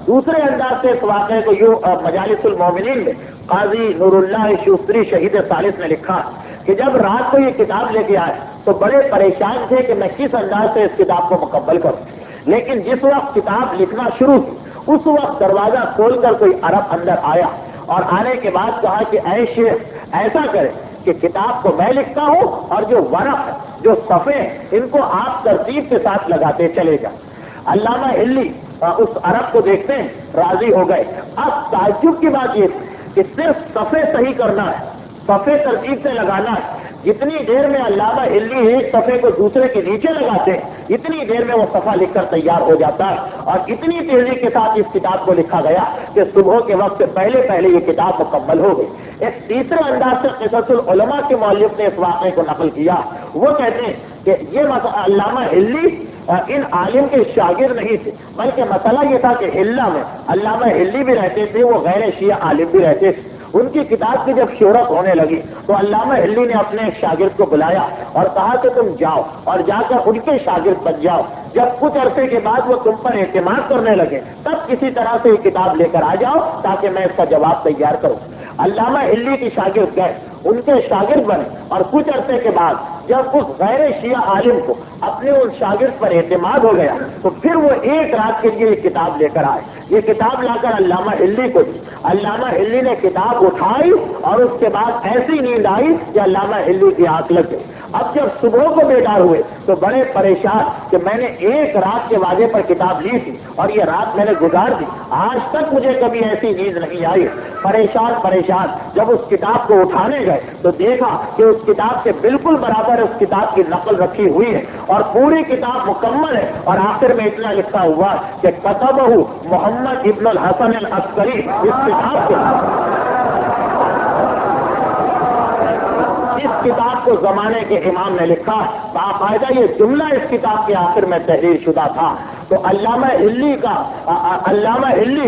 دوسرے انداز سے اس واقعے کو یوں مجالس المومنین میں قاضی نور اللہ شوستری شہید ثالث نے لکھا کہ جب رات کو یہ کتاب لے کے آئے تو بڑے پریشان تھے کہ میں کس انداز سے اس کتاب کو مکمل کروں. لیکن جس وقت کتاب لکھنا شروع کی اس وقت دروازہ کھول کر کوئی عرب اندر آیا اور آنے کے بعد کہا کہ اے شیخ ایسا کرے کہ کتاب کو میں لکھتا ہوں اور جو ورق ہے، جو صفحے ہیں، ان کو آپ ترتیب کے ساتھ لگاتے چلے جائیں. علامہ ہلی اس عرب کو دیکھتے ہیں راضی ہو گئے. اب تعجب کی بات یہ کہ صرف صفحے صحیح کرنا ہے، صفحے ترتیب سے لگانا ہے. جتنی دیر میں علامہ ہلی ایک صفحے کو دوسرے کے نیچے لگاتے ہیں اتنی دیر میں وہ صفحہ لکھ کر تیار ہو جاتا ہے اور اتنی تیزی کے ساتھ اس کتاب کو لکھا گیا کہ صبح کے وقت سے پہلے یہ کتاب مکمل ہو گئی. ایک تیسرے انداز سے قصص العلماء کے مؤلف نے اس واقعے کو نقل کیا. وہ کہتے ہیں کہ یہ علامہ ہلی ان عالم کے شاگرد نہیں تھے بلکہ مسئلہ یہ تھا کہ ہلا میں علامہ ہلی بھی رہتے تھے، وہ غیر شیعہ عالم بھی رہتے تھے. ان کی کتاب کی جب شہرت ہونے لگی تو علامہ ہلی نے اپنے ایک شاگرد کو بلایا اور کہا کہ تم جاؤ اور جا کر ان کے شاگرد بن جاؤ. جب کچھ عرصے کے بعد وہ تم پر اعتماد کرنے لگے تب کسی طرح سے یہ کتاب لے کر آ جاؤ تاکہ میں اس کا جواب تیار کروں. علامہ ہلی کی شاگرد گئے، ان کے شاگرد بنے اور کچھ عرصے کے بعد جب اس غیر شیعہ عالم کو اپنے ان شاگرد پر اعتماد ہو گیا تو پھر وہ ایک رات کے لیے یہ کتاب لے کر آئے. یہ کتاب لا کر علامہ ہلی کو دی. علامہ ہلی نے کتاب اٹھائی اور اس کے بعد ایسی نیند آئی کہ علامہ ہلی کی آنکھ لگ گئی اب جب صبح کو بیدار ہوئے تو بڑے پریشان کہ میں نے ایک رات کے وعدے پر کتاب لی تھی اور یہ رات میں نے گزار دی، آج تک مجھے کبھی ایسی نیند نہیں آئی۔ پریشان جب اس کتاب کو اٹھانے گئے تو دیکھا کہ اس کتاب کے بالکل برابر اس کتاب کی نقل رکھی ہوئی ہے اور پوری کتاب مکمل ہے، اور آخر میں اتنا لکھا ہوا کہ کتبہ محمد ابن الحسن العسکری، اس کتاب کو زمانے کے امام نے لکھا، باقاعدہ یہ جملہ اس کتاب کے آخر میں تحریر شدہ تھا۔ تو علامہ ہلی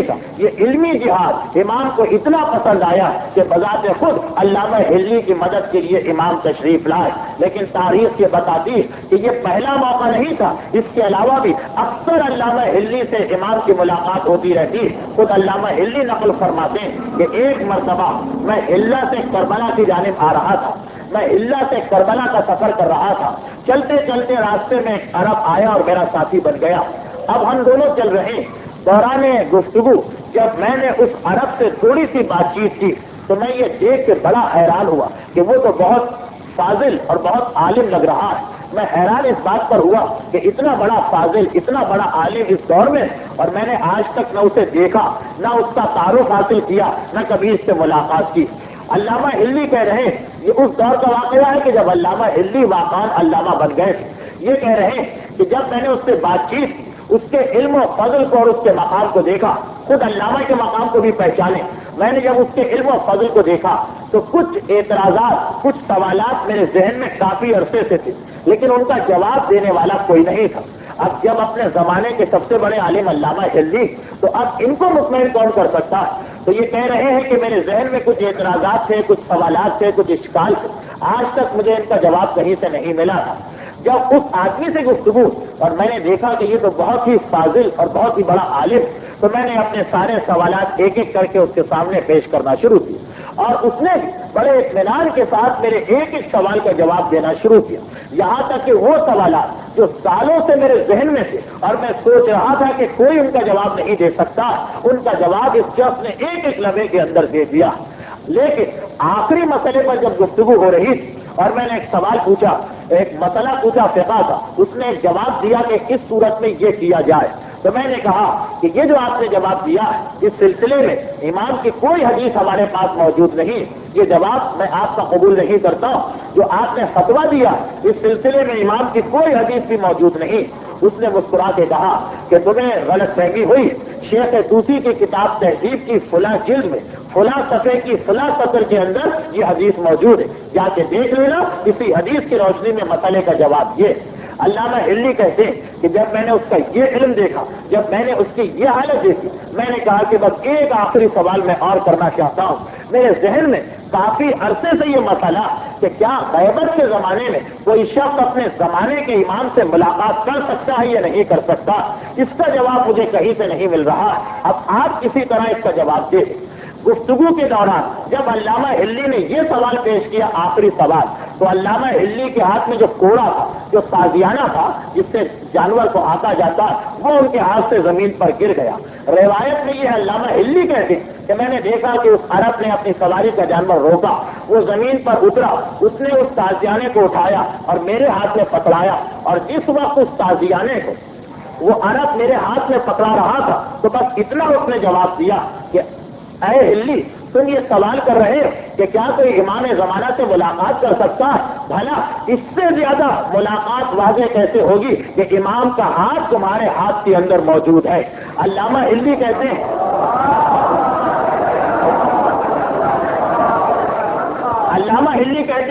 کا یہ علمی جہاد امام کو اتنا پسند آیا کہ بذات خود علامہ ہلی کی مدد کے لیے امام تشریف لائے، لیکن تاریخ یہ بتاتی کہ یہ پہلا موقع نہیں تھا، اس کے علاوہ بھی اکثر علامہ ہلی سے امام کی ملاقات ہوتی رہتی۔ خود علامہ ہلی نقل فرماتے ہیں کہ ایک مرتبہ میں ہلہ سے کربلا کی جانب آ رہا تھا، میں ہلہ سے کربلا کا سفر کر رہا تھا، چلتے چلتے راستے میں ایک عرب آیا اور میرا ساتھی بن گیا۔ اب ہم دونوں چل رہے ہیں، دوران گفتگو جب میں نے اس عرب سے تھوڑی سی بات چیت کی تو میں یہ دیکھ کے بڑا حیران ہوا کہ وہ تو بہت فاضل اور بہت عالم لگ رہا ہے۔ میں حیران اس بات پر ہوا کہ اتنا بڑا فاضل، اتنا بڑا عالم اس دور میں، اور میں نے آج تک نہ اسے دیکھا، نہ اس کا تعارف حاصل کیا، نہ کبھی اس سے ملاقات کی۔ علامہ ہلی کہہ رہے ہیں، یہ اس دور کا واقعہ ہے کہ جب علامہ ہلی واقعاً علامہ بن گئے تھے۔ یہ کہہ رہے ہیں کہ جب میں نے اس سے بات چیت، اس کے علم و فضل کو اور اس کے مقام کو دیکھا، خود علامہ کے مقام کو بھی پہچانے، میں نے جب اس کے علم و فضل کو دیکھا تو کچھ اعتراضات، کچھ سوالات میرے ذہن میں کافی عرصے سے تھے، لیکن ان کا جواب دینے والا کوئی نہیں تھا۔ اب جب اپنے زمانے کے سب سے بڑے عالم علامہ ہلی، تو اب ان کو مطمئن کون کر سکتا ہے؟ تو یہ کہہ رہے ہیں کہ میرے ذہن میں کچھ اعتراضات تھے، کچھ سوالات تھے، کچھ اشکال تھے، آج تک مجھے ان کا جواب کہیں سے نہیں ملا تھا۔ جب اس آدمی سے گفتگو اور میں نے دیکھا کہ یہ تو بہت ہی فاضل اور بہت ہی بڑا عالم، تو میں نے اپنے سارے سوالات ایک ایک کر کے اس کے سامنے پیش کرنا شروع کیا، اور اس نے بڑے اطمینان کے ساتھ میرے ایک ایک سوال کا جواب دینا شروع کیا، یہاں تک کہ وہ سوالات جو سالوں سے میرے ذہن میں تھے اور میں سوچ رہا تھا کہ کوئی ان کا جواب نہیں دے سکتا، ان کا جواب اس شخص نے ایک ایک لمحے کے اندر دے دیا۔ لیکن آخری مسئلے پر جب گفتگو ہو رہی تھی اور میں نے ایک سوال پوچھا، ایک مسئلہ پوچھا فقہ کا، اس نے ایک جواب دیا کہ اس صورت میں یہ کیا جائے، تو میں نے کہا کہ یہ جو آپ نے جواب دیا اس سلسلے میں امام کی کوئی حدیث ہمارے پاس موجود نہیں، یہ جواب میں آپ کا قبول نہیں کرتا ہوں۔ جو آپ نے فتویٰ دیا اس سلسلے میں امام کی کوئی حدیث بھی موجود نہیں۔ اس نے مسکرا کے کہا کہ تمہیں غلط فہمی ہوئی، شیخ طوسی کی کتاب تہذیب کی فلاں جلد میں فلاں صفحے کی فلاں سطر کے اندر یہ حدیث موجود ہے، جا کے دیکھ لینا، اسی حدیث کی روشنی میں مسئلے کا جواب یہ۔ علامہ ہلی کہتے ہیں کہ جب میں نے اس کا یہ علم دیکھا، جب میں نے اس کی یہ حالت دیکھی، میں نے کہا کہ بس ایک آخری سوال میں اور کرنا چاہتا ہوں۔ میرے ذہن میں کافی عرصے سے یہ مسئلہ کہ کیا غیبت کے زمانے میں کوئی شخص اپنے زمانے کے امام سے ملاقات کر سکتا ہے یا نہیں کر سکتا، اس کا جواب مجھے کہیں سے نہیں مل رہا۔ اب آپ کسی طرح اس کا جواب دیں۔ گفتگو کے دوران جب علامہ ہلی نے یہ سوال پیش کیا، آخری سوال، تو علامہ ہلی کے ہاتھ میں جو کوڑا تھا، جو تازیانہ تھا جس سے جانور کو آتا جاتا، وہ ان کے ہاتھ سے زمین پر گر گیا۔ روایت میں یہ علامہ ہلی کہتے کہ میں نے دیکھا کہ اس عرب نے اپنی سواری کا جانور روکا، وہ زمین پر اترا، اس نے اس تازیانے کو اٹھایا اور میرے ہاتھ میں پکڑایا، اور جس وقت اس تازیانے کو وہ عرب میرے ہاتھ میں پکڑا رہا تھا تو بس اتنا اس نے جواب دیا کہ اے ہلی، تم یہ سوال کر رہے ہو کہ کیا کوئی امام زمانہ سے ملاقات کر سکتا ہے؟ بھلا اس سے زیادہ ملاقات واضح کیسے ہوگی کہ امام کا ہاتھ تمہارے ہاتھ کے اندر موجود ہے۔ علامہ ہلی کہتے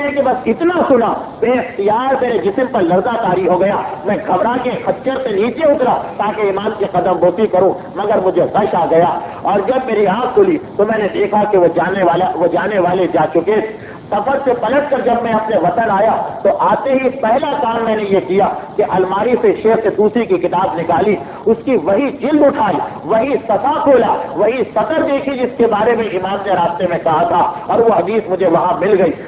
ہیں کہ بس اتنا سنا، بے اختیار میرے جسم پر لرزہ طاری ہو گیا، میں گھبرا کے خچر سے نیچے اترا تاکہ امام کی قدم بوسی کروں، مگر مجھے غش آ گیا، اور جب میری آنکھ کھلی تو میں نے دیکھا کہ وہ جانے والے جا چکے۔ سفر سے پلٹ کر جب میں اپنے وطن آیا تو آتے ہی پہلا کام میں نے یہ کیا کہ الماری سے شیخ طوسی کی کتاب نکالی، اس کی وہی جلد اٹھائی، وہی صفحہ کھولا، وہی سطر دیکھی جس کے بارے میں امام نے راستے میں کہا تھا، اور وہ حدیث مجھے وہاں مل گئی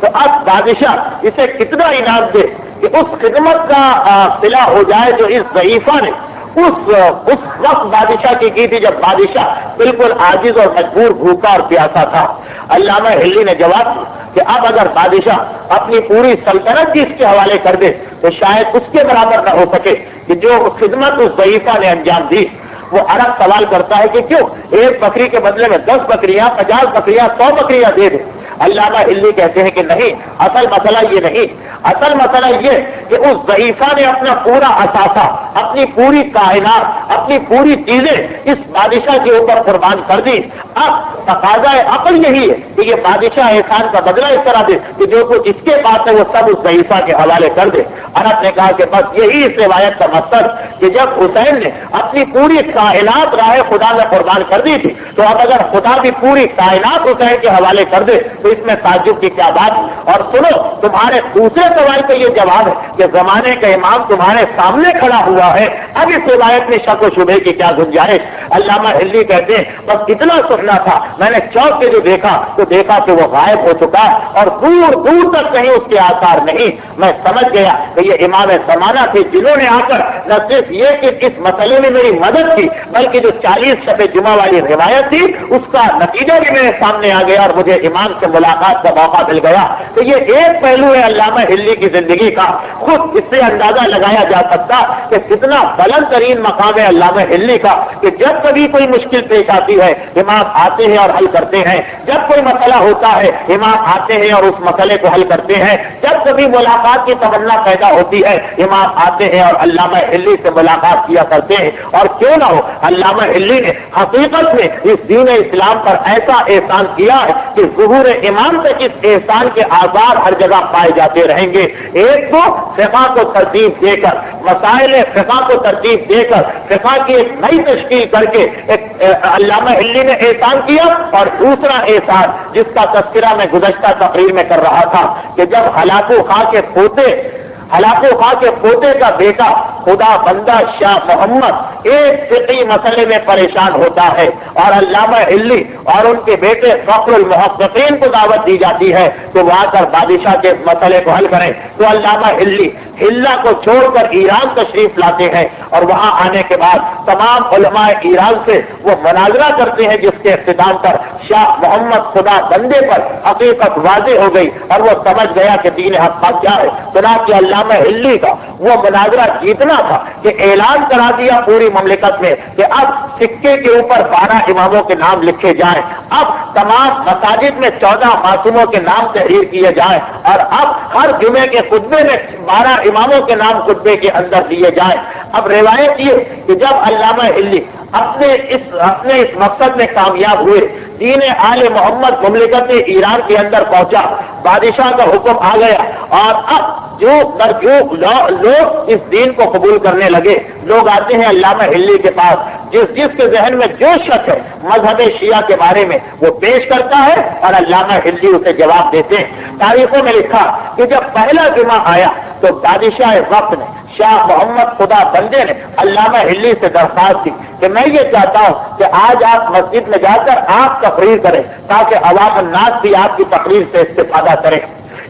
تو اب بادشاہ اسے کتنا انعام دے کہ اس خدمت کا صلہ ہو جائے جو اس ضعیفہ نے اس وقت بادشاہ کی تھی، جب بادشاہ بالکل عاجز اور مجبور، بھوکا اور پیاسا تھا۔ علامہ ہلی نے جواب دیا کہ اب اگر بادشاہ اپنی پوری سلطنت کی اس کے حوالے کر دے تو شاید اس کے برابر نہ ہو سکے کہ جو خدمت اس ضعیفہ نے انجام دی۔ وہ عرب سوال کرتا ہے کہ کیوں ایک بکری کے بدلے میں 10 بکریاں، 50 بکریاں، 100 بکریاں دے دے؟ علامہ ہلی کہتے ہیں کہ نہیں، اصل مسئلہ یہ نہیں، اصل مسئلہ یہ کہ اس ضعیفہ نے اپنا پورا اثاثہ، اپنی پوری کائنات، اپنی پوری چیزیں اس بادشاہ کے اوپر قربان کر دی۔ اب تقاضا عقل یہی ہے کہ یہ بادشاہ احسان کا بدلہ اس طرح دے کہ جو کچھ اس کے پاس ہے وہ سب اس ضعیفہ کے حوالے کر دے۔ عرب نے کہا کہ بس یہی اس روایت کا مقصد کہ جب حسین نے اپنی پوری کائنات راہ خدا میں قربان کر دی تھی تو اب اگر خدا بھی پوری کائنات حسین کے حوالے کر دے تو اس میں تعجب کی کیا بات ہے؟ اور سنو، تمہارے دوسرے سوال کا یہ جواب ہے کہ زمانے کا امام تمہارے سامنے کھڑا ہوا ہے، اب اس روایت میں شک و شبے کی کیا گنجائش؟ علامہ ہلی کہتے ہیں بس اتنا سننا تھا، میں نے چوک سے جو دیکھا تو دیکھا کہ وہ غائب ہو چکا اور دور دور تک کہیں اس کے آثار نہیں۔ میں سمجھ گیا کہ یہ امام زمانہ تھے جنہوں نے آ کر نہ صرف یہ کہ اس مسئلے میں میری مدد کی بلکہ جو 40 شب جمعہ والی روایت تھی اس کا نتیجہ بھی میرے سامنے آ گیا اور مجھے امام سے ملاقات کا موقع مل گیا۔ تو یہ ایک پہلو ہے علامہ ہلی کی زندگی کا، خود اس سے اندازہ لگایا جا سکتا کہ کتنا بلند ترین مقام ہے علامہ ہلی کا کہ جب کبھی کوئی مشکل پیش آتی ہے امام آتے ہیں اور حل کرتے ہیں، جب کوئی مسئلہ ہوتا ہے امام آتے ہیں اور اس مسئلے کو حل کرتے ہیں، جب کبھی ملاقات کی تمنا پیدا ہوتی ہے امام آتے ہیں اور علامہ ہلی سے ملاقات کیا کرتے ہیں۔ اور کیوں نہ ہو، علامہ ہلی نے حقیقت میں اس دین اسلام پر ایسا احسان کیا ہے کہ ظہور امام تک اس احسان کے آثار ہر جگہ پائے جاتے رہیں گے۔ ایک تو فقہ کو ترتیب دے کر، مسائل فقہ کو ترتیب دے کر فقہ کی ایک نئی تشکیل کر کے علامہ ہلی نے احسان کیا، اور دوسرا احسان جس کا تذکرہ میں گزشتہ تقریر میں کر رہا تھا کہ جب ہلاکو خاں کے پوتے کا بیٹا خدا بندہ شاہ محمد ایک فقہی مسئلے میں پریشان ہوتا ہے اور علامہ ہلی اور ان کے بیٹے فخر المحققین کو دعوت دی جاتی ہے کہ وہ آ کر بادشاہ کے مسئلے کو حل کریں، تو علامہ ہلی ہلا کو چھوڑ کر ایران تشریف لاتے ہیں اور وہاں آنے کے بعد تمام علماء ایران سے وہ مناظرہ کرتے ہیں جس کے اختتام پر شاہ محمد خدا بندے پر حقیقت واضح ہو گئی اور وہ سمجھ گیا کہ دین حق کیا ہے۔ چنانچہ علامہ ہلی کا وہ مناظرہ جیتنا تھا کہ اعلان کرا دیا پوری مملکت میں کہ اب سکے کے اوپر 12 اماموں کے نام لکھے جائیں، اب تمام مساجد میں 14 معصوموں کے نام تحریر کیے جائیں، اور اب ہر جمعے کے خطبے میں 12 اماموں کے نام خطبے کے اندر دیے جائیں۔ اب روایت یہ کہ جب علامہ ہلی اپنے اس مقصد میں کامیاب ہوئے، دین آل محمد مملکت ایران کے اندر پہنچا، بادشاہ کا حکم آ گیا اور اب جو لوگ اس دین کو قبول کرنے لگے، لوگ آتے ہیں علامہ ہلی کے پاس، جس کے ذہن میں جو شک ہے مذہب شیعہ کے بارے میں وہ پیش کرتا ہے اور علامہ ہلی اسے جواب دیتے ہیں۔ تاریخوں میں لکھا کہ جب پہلا جمعہ آیا تو بادشاہ وقت نے شاہ محمد خدا بندے نے علامہ ہلی سے درخواست کی کہ میں یہ چاہتا ہوں کہ آج آپ مسجد میں جا کر آپ تقریر کریں تاکہ عوام الناس بھی آپ کی تقریر سے استفادہ کریں۔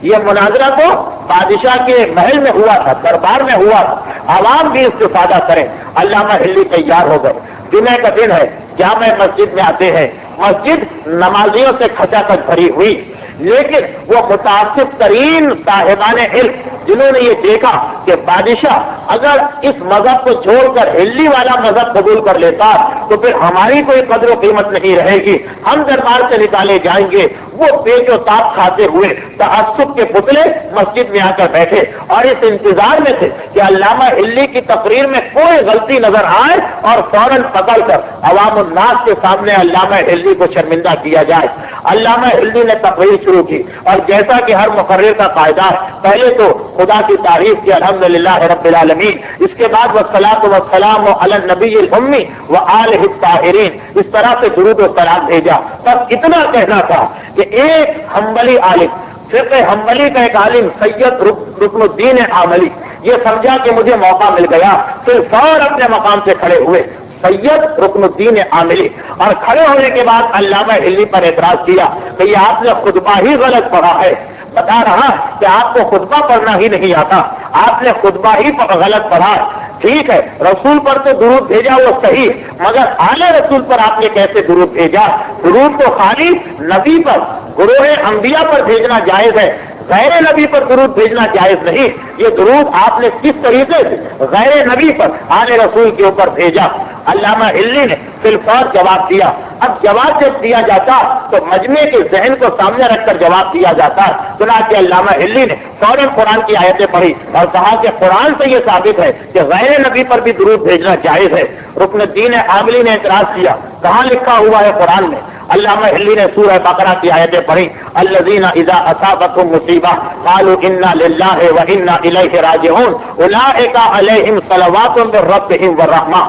یہ مناظرہ تو بادشاہ کے محل میں ہوا تھا، دربار میں ہوا تھا، عوام بھی استفادہ کریں۔ علامہ ہلی تیار ہو گئے، جمعے کا دن ہے، جامع مسجد میں آتے ہیں، مسجد نمازیوں سے کھچا کھچ بھری ہوئی، لیکن وہ متعصب ترین صاحبان علم جنہوں نے یہ دیکھا کہ بادشاہ اگر اس مذہب کو چھوڑ کر ہلی والا مذہب قبول کر لیتا تو پھر ہماری کوئی قدر و قیمت نہیں رہے گی، ہم دربار سے نکالے جائیں گے، وہ پیچ و تاب کھاتے ہوئے تعصب کے پتلے مسجد میں آ کر بیٹھے اور اس انتظار میں تھے کہ علامہ ہلی کی تقریر میں کوئی غلطی نظر آئے اور فوراً پکڑ کر عوام الناس کے سامنے علامہ ہلی کو شرمندہ کیا جائے۔ علامہ ہلی نے تقریر شروع کی اور جیسا کہ ہر مقرر کا قاعدہ ہے، پہلے تو خدا کی تعریف کی الحمدللہ رب العالمین، اس کے بعد والصلاۃ والسلام علی النبی الامی وآلہ الطاہرین، اس طرح سے درود و سلام بھیجا۔ بس اتنا کہنا تھا کہ ایک حنبلی عالم، فقہ حنبلی کا ایک عالم سید رکن الدین عاملی یہ سمجھا کہ مجھے موقع مل گیا، پھر فوراً اپنے مقام سے کھڑے ہوئے سید رکن الدین عاملی، اور کھڑے ہونے کے بعد علامہ ہلی پر اعتراض کیا کہ یہ آپ نے خطبہ ہی غلط پڑھا ہے، بتا رہا کہ آپ کو خطبہ پڑھنا ہی نہیں آتا، آپ نے خطبہ ہی غلط پڑھا. ٹھیک ہے، رسول پر تو درود بھیجا وہ صحیح، مگر آل رسول پر آپ نے کیسے درود بھیجا؟ درود تو خالی نبی پر، گروہ انبیاء پر بھیجنا جائز ہے، غیر نبی پر درود بھیجنا جائز نہیں. یہ درود آپ نے کس طریقے سے غیر نبی پر آل رسول کے اوپر بھیجا؟ علامہ ہلی نے فی الفور جواب دیا. اب جواب جب دیا جاتا تو مجمع کے ذہن کو سامنے رکھ کر جواب دیا جاتا. چنانچہ علامہ ہلی نے فوراً قرآن کی آیتیں پڑھی اور کہا کہ قرآن سے یہ ثابت ہے کہ غیر نبی پر بھی درود بھیجنا جائز ہے. رکن الدین عاملی نے اعتراض کیا، کہاں لکھا ہوا ہے قرآن میں؟ علامہ ہلی نے سورہ بقرہ کی آیتیں پڑھی، الذین اذا اصابتهم مصیبہ قالوا انا للہ وانا الیہ راجعون اولئک علیہم صلوات من ربہم ورحمہ.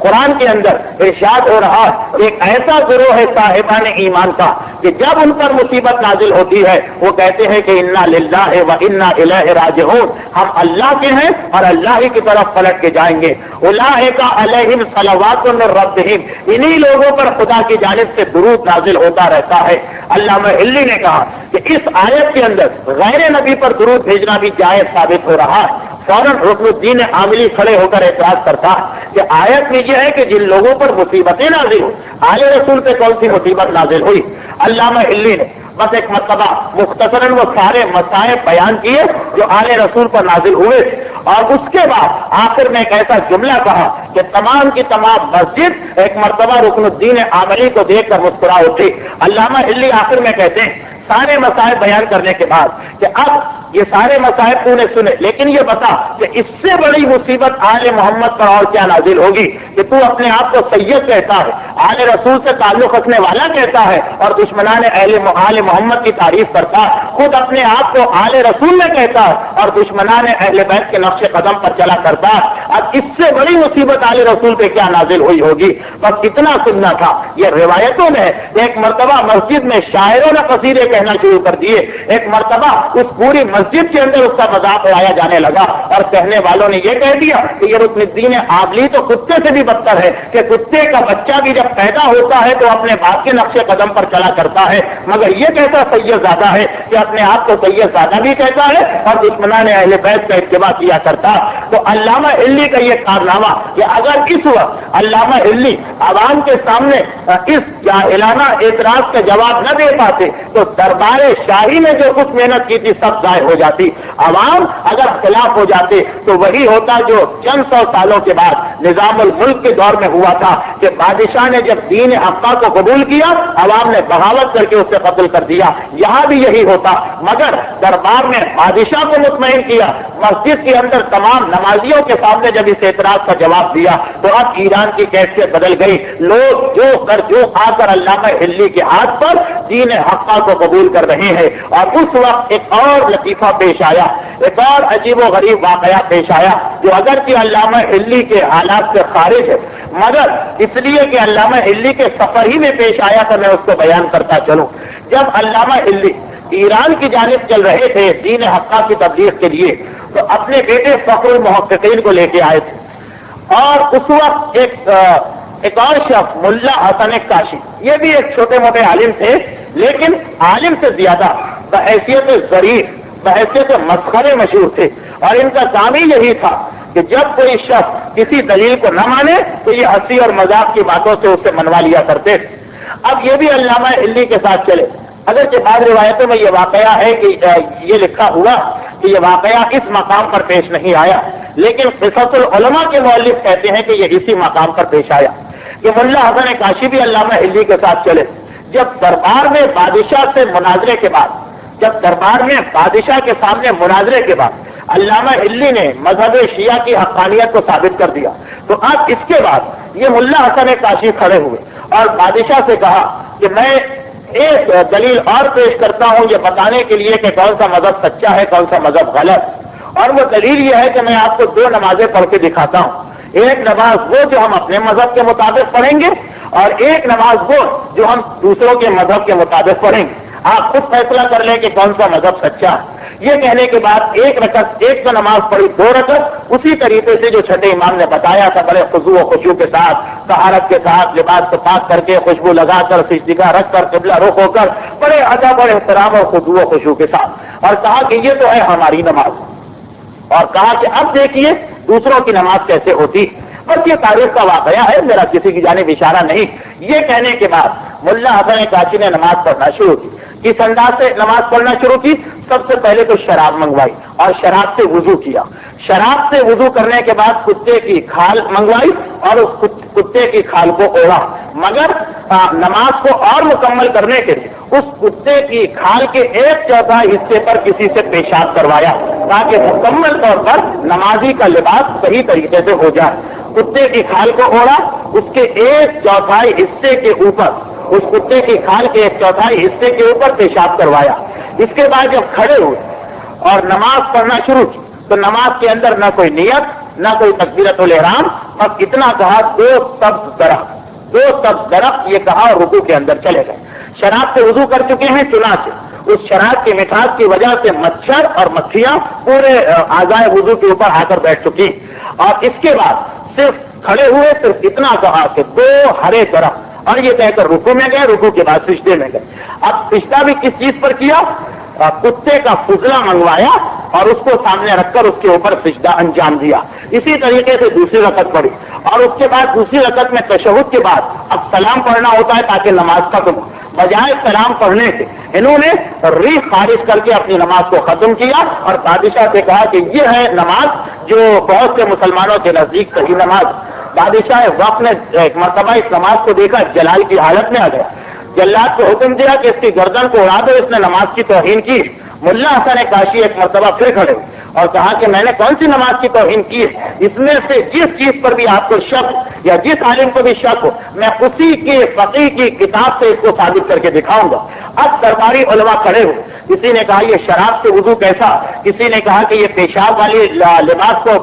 قرآن کے اندر ارشاد ہو رہا ایک ایسا گروہ ہے صاحبان ایمان کا کہ جب ان پر مصیبت نازل ہوتی ہے وہ کہتے ہیں کہ انا للہ و انا الیہ راجعون، ہم اللہ کے ہیں اور اللہ ہی کی طرف پلٹ کے جائیں گے. اولئک علیہم صلوات من ربہم، انہی لوگوں پر خدا کی جانب سے درود نازل ہوتا رہتا ہے. علامہ ہلی نے کہا کہ اس آیت کے اندر غیر نبی پر درود بھیجنا بھی جائز ثابت ہو رہا ہے. فوراً رکن الدین عاملی کھڑے ہو کر اعتراض کرتا کہ آیت میں یہ ہے کہ جن لوگوں پر مصیبتیں نازل ہو، آل رسول پہ کون سی مصیبت نازل ہوئی؟ علامہ ہلی نے بس ایک مرتبہ مختصراً وہ سارے مسائل بیان کیے جو آل رسول پر نازل ہوئے تھے، اور اس کے بعد آخر میں ایک ایسا جملہ کہا کہ تمام کی تمام مسجد ایک مرتبہ رکن الدین عاملی کو دیکھ کر مسکرا اٹھی. علامہ ہلی آخر میں کہتے ہیں سارے مسائل بیان کرنے کے بعد کہ اب یہ سارے مسائل تو نے سنے، لیکن یہ بتا کہ اس سے بڑی مصیبت آل محمد پر اور کیا نازل ہوگی کہ تو اپنے آپ کو سید کہتا ہے، آل رسول سے تعلق رکھنے والا کہتا ہے اور دشمنان آل محمد کی تعریف کرتا ہے، خود اپنے آپ کو آل رسول میں کہتا ہے اور دشمنان اہل بیت کے نقش قدم پر چلا کرتا ہے. اب اس سے بڑی مصیبت آل رسول پہ کیا نازل ہوئی ہوگی؟ بس اتنا سننا تھا. یہ روایتوں میں ایک مرتبہ مسجد میں شاعروں نے قصیدے کہنا شروع کر دیے. ایک مرتبہ اس پوری مسجد کے اندر اس کا مذاق اڑایا جانے لگا اور کہنے والوں نے یہ کہہ دیا کہ یہ رکن الدین عاملی تو کتے سے بھی بدتر ہے کہ کتے کا بچہ بھی جب پیدا ہوتا ہے تو اپنے باپ کے نقش قدم پر چلا کرتا ہے، مگر یہ کیسا سید زادہ ہے کہ اپنے آپ کو سید زادہ بھی کہتا ہے اور دشمنان اہل بیت کا اتباع کیا کرتا. تو علامہ ہلی کا یہ کارنامہ کہ اگر اس وقت علامہ ہلی عوام کے سامنے اس جاہلانہ اعتراض کا جواب نہ دے پاتے تو دربار شاہی میں جو کچھ محنت کی تھی سب ضائع ہو جاتی. عوام اگر خلاف ہو جاتے تو وہی ہوتا جو چند سو سالوں کے بعد نظام الملک کے دور میں ہوا تھا کہ بادشاہ نے جب دین حقہ کو قبول کیا عوام نے بغاوت کر کے اسے قتل کر دیا. یہاں بھی یہی ہوتا، مگر دربار نے بادشاہ کو مطمئن کیا، مسجد کے اندر تمام نمازیوں کے سامنے جب اس اعتراض کا جواب دیا تو اب ایران کی کیفیت بدل گئی. لوگ جو آ کر علامہ ہلی کے ہاتھ پر دین حقہ کو قبول کر رہے ہیں. اور اس وقت ایک اور لطیفہ پیش آیا، ایک اور عجیب و غریب واقعہ پیش آیا جو اگرچہ علامہ ہلی کے حالات سے خارج ہے مگر اس لیے کہ علامہ ہلی کے سفر ہی میں پیش آیا تو میں اس کو بیان کرتا چلوں. جب علامہ ہلی ایران کی جانب چل رہے تھے دین حقہ کی تبلیغ کے لیے تو اپنے بیٹے فخر المحققین کو لے کے آئے تھے، اور اس وقت ایک اور شخص ملا حسن کاشی، یہ بھی ایک چھوٹے موٹے عالم تھے لیکن عالم سے زیادہ بحیثیت ظریف، بحیثیت مسخرے مشہور تھے، اور ان کا کام ہی یہی تھا کہ جب کوئی شخص کسی دلیل کو نہ مانے تو یہ ہنسی اور مذاق کی باتوں سے اسے منوا لیا کرتے تھے. اب یہ بھی علامہ ہلی کے ساتھ چلے، اگرچہ بعض روایتوں میں یہ واقعہ ہے کہ یہ لکھا ہوا کہ یہ واقعہ اس مقام پر پیش نہیں آیا، لیکن قصص العلماء کے مؤلف کہتے ہیں کہ یہ اسی مقام پر پیش آیا کہ ملا حسن کاشی بھی علامہ ہلی کے ساتھ چلے. جب دربار میں بادشاہ سے مناظرے کے بعد، جب دربار میں بادشاہ کے سامنے مناظرے کے بعد علامہ ہلی نے مذہب شیعہ کی حقانیت کو ثابت کر دیا تو اب اس کے بعد یہ ملا حسن کاشی کھڑے ہوئے اور بادشاہ سے کہا کہ میں ایک دلیل اور پیش کرتا ہوں یہ بتانے کے لیے کہ کون سا مذہب سچا ہے کون سا مذہب غلط، اور وہ دلیل یہ ہے کہ میں آپ کو دو نمازیں پڑھ کے دکھاتا ہوں. ایک نماز وہ جو ہم اپنے مذہب کے مطابق پڑھیں گے اور ایک نماز وہ جو ہم دوسروں کے مذہب کے مطابق پڑھیں گے. آپ خود فیصلہ کر لیں کہ کون سا مذہب سچا ہے. یہ کہنے کے بعد ایک تو نماز پڑھی 2 رکعت اسی طریقے سے جو چھٹے امام نے بتایا تھا، بڑے خضوع و خشوع کے ساتھ، طہارت کے ساتھ، لباس کو پاک کر کے، خوشبو لگا کر، سجدہ رکھ کر، قبلہ رخ ہو کر، بڑے ادب اور احترام اور خضوع و خشوع کے ساتھ، اور کہا کہ یہ تو ہے ہماری نماز، اور کہا کہ اب دیکھیے دوسروں کی نماز کیسے ہوتی۔ بس یہ تاریخ کا واقعہ ہے، میرا کسی کی جانب اشارہ نہیں۔ یہ کہنے کے بعد ملا حسن کاشی نے نماز پڑھنا شروع کی۔ کس انداز سے نماز پڑھنا شروع کی؟ سب سے پہلے تو شراب منگوائی اور شراب سے وضو کیا۔ شراب سے وضو کرنے کے بعد کتے کی کھال منگوائی اور اس کتے کی کھال کو اوڑھا، مگر نماز کو اور مکمل کرنے کے لیے اس کتے کی کھال کے 1/4 حصے پر کسی سے پیشاب کروایا تاکہ مکمل طور پر نمازی کا لباس صحیح طریقے سے ہو جائے۔ کتے کی کھال کو اوڑھا، اس کے 1/4 حصے کے اوپر، اس کتے کی کھال کے 1/4 حصے کے اوپر پیشاب کروایا۔ اس کے بعد جب کھڑے ہوئے اور نماز پڑھنا شروع کی تو نماز کے اندر نہ کوئی نیت نہ کوئی تکبیرۃ الاحرام، بس اتنا کہا 2 سبز درخت یہ کہا اور رکوع کے اندر چلے گئے۔ شراب سے وضو کر چکے ہیں، چنانچہ اس شراب کی مٹھاس کی وجہ سے مچھر اور مکھیاں پورے اعضائے وضو کے اوپر آ کر بیٹھ چکی، اور اس کے بعد صرف کھڑے ہوئے، صرف اتنا کہا کہ 2 ہرے درخت، اور یہ کہہ کر رکوع میں گئے، رکوع کے بعد سجدے میں گئے۔ اب سجدہ بھی کس چیز پر کیا؟ کتے کا فضلہ منگوایا اور اس کو سامنے رکھ کر اس کے اوپر سجدہ انجام دیا۔ اسی طریقے سے دوسری رکعت پڑھی، اور اس کے بعد دوسری رکعت میں تشہد کے بعد اب سلام پڑھنا ہوتا ہے تاکہ نماز ختم ہو۔ بجائے سلام پڑھنے سے انہوں نے ریح خارج کر کے اپنی نماز کو ختم کیا اور بادشاہ سے کہا کہ یہ ہے نماز جو بہت سے مسلمانوں کے نزدیک صحیح نماز۔ بادشاہ وقت نے ایک مرتبہ اس نماز کو دیکھا، جلال کی حالت میں آ گیا، جلاد کو حکم دیا کہ اس کی گردن کو اڑا دو، اس نے نماز کی توہین کی۔ ملا حسن کاشی ایک مرتبہ پھر کھڑے اور کہا کہ میں نے کون سی نماز کی توہین کی ہے؟ اس میں سے جس چیز پر بھی آپ کو شک یا جس عالم کو بھی شک ہو، میں اسی کے فقیہ کی کتاب سے اس کو ثابت کر کے دکھاؤں گا۔ اب درباری علماء کھڑے ہو، کسی نے کہا یہ شراب سے وضو کیسا، کسی نے کہا کہ یہ پیشاب والی لباس کو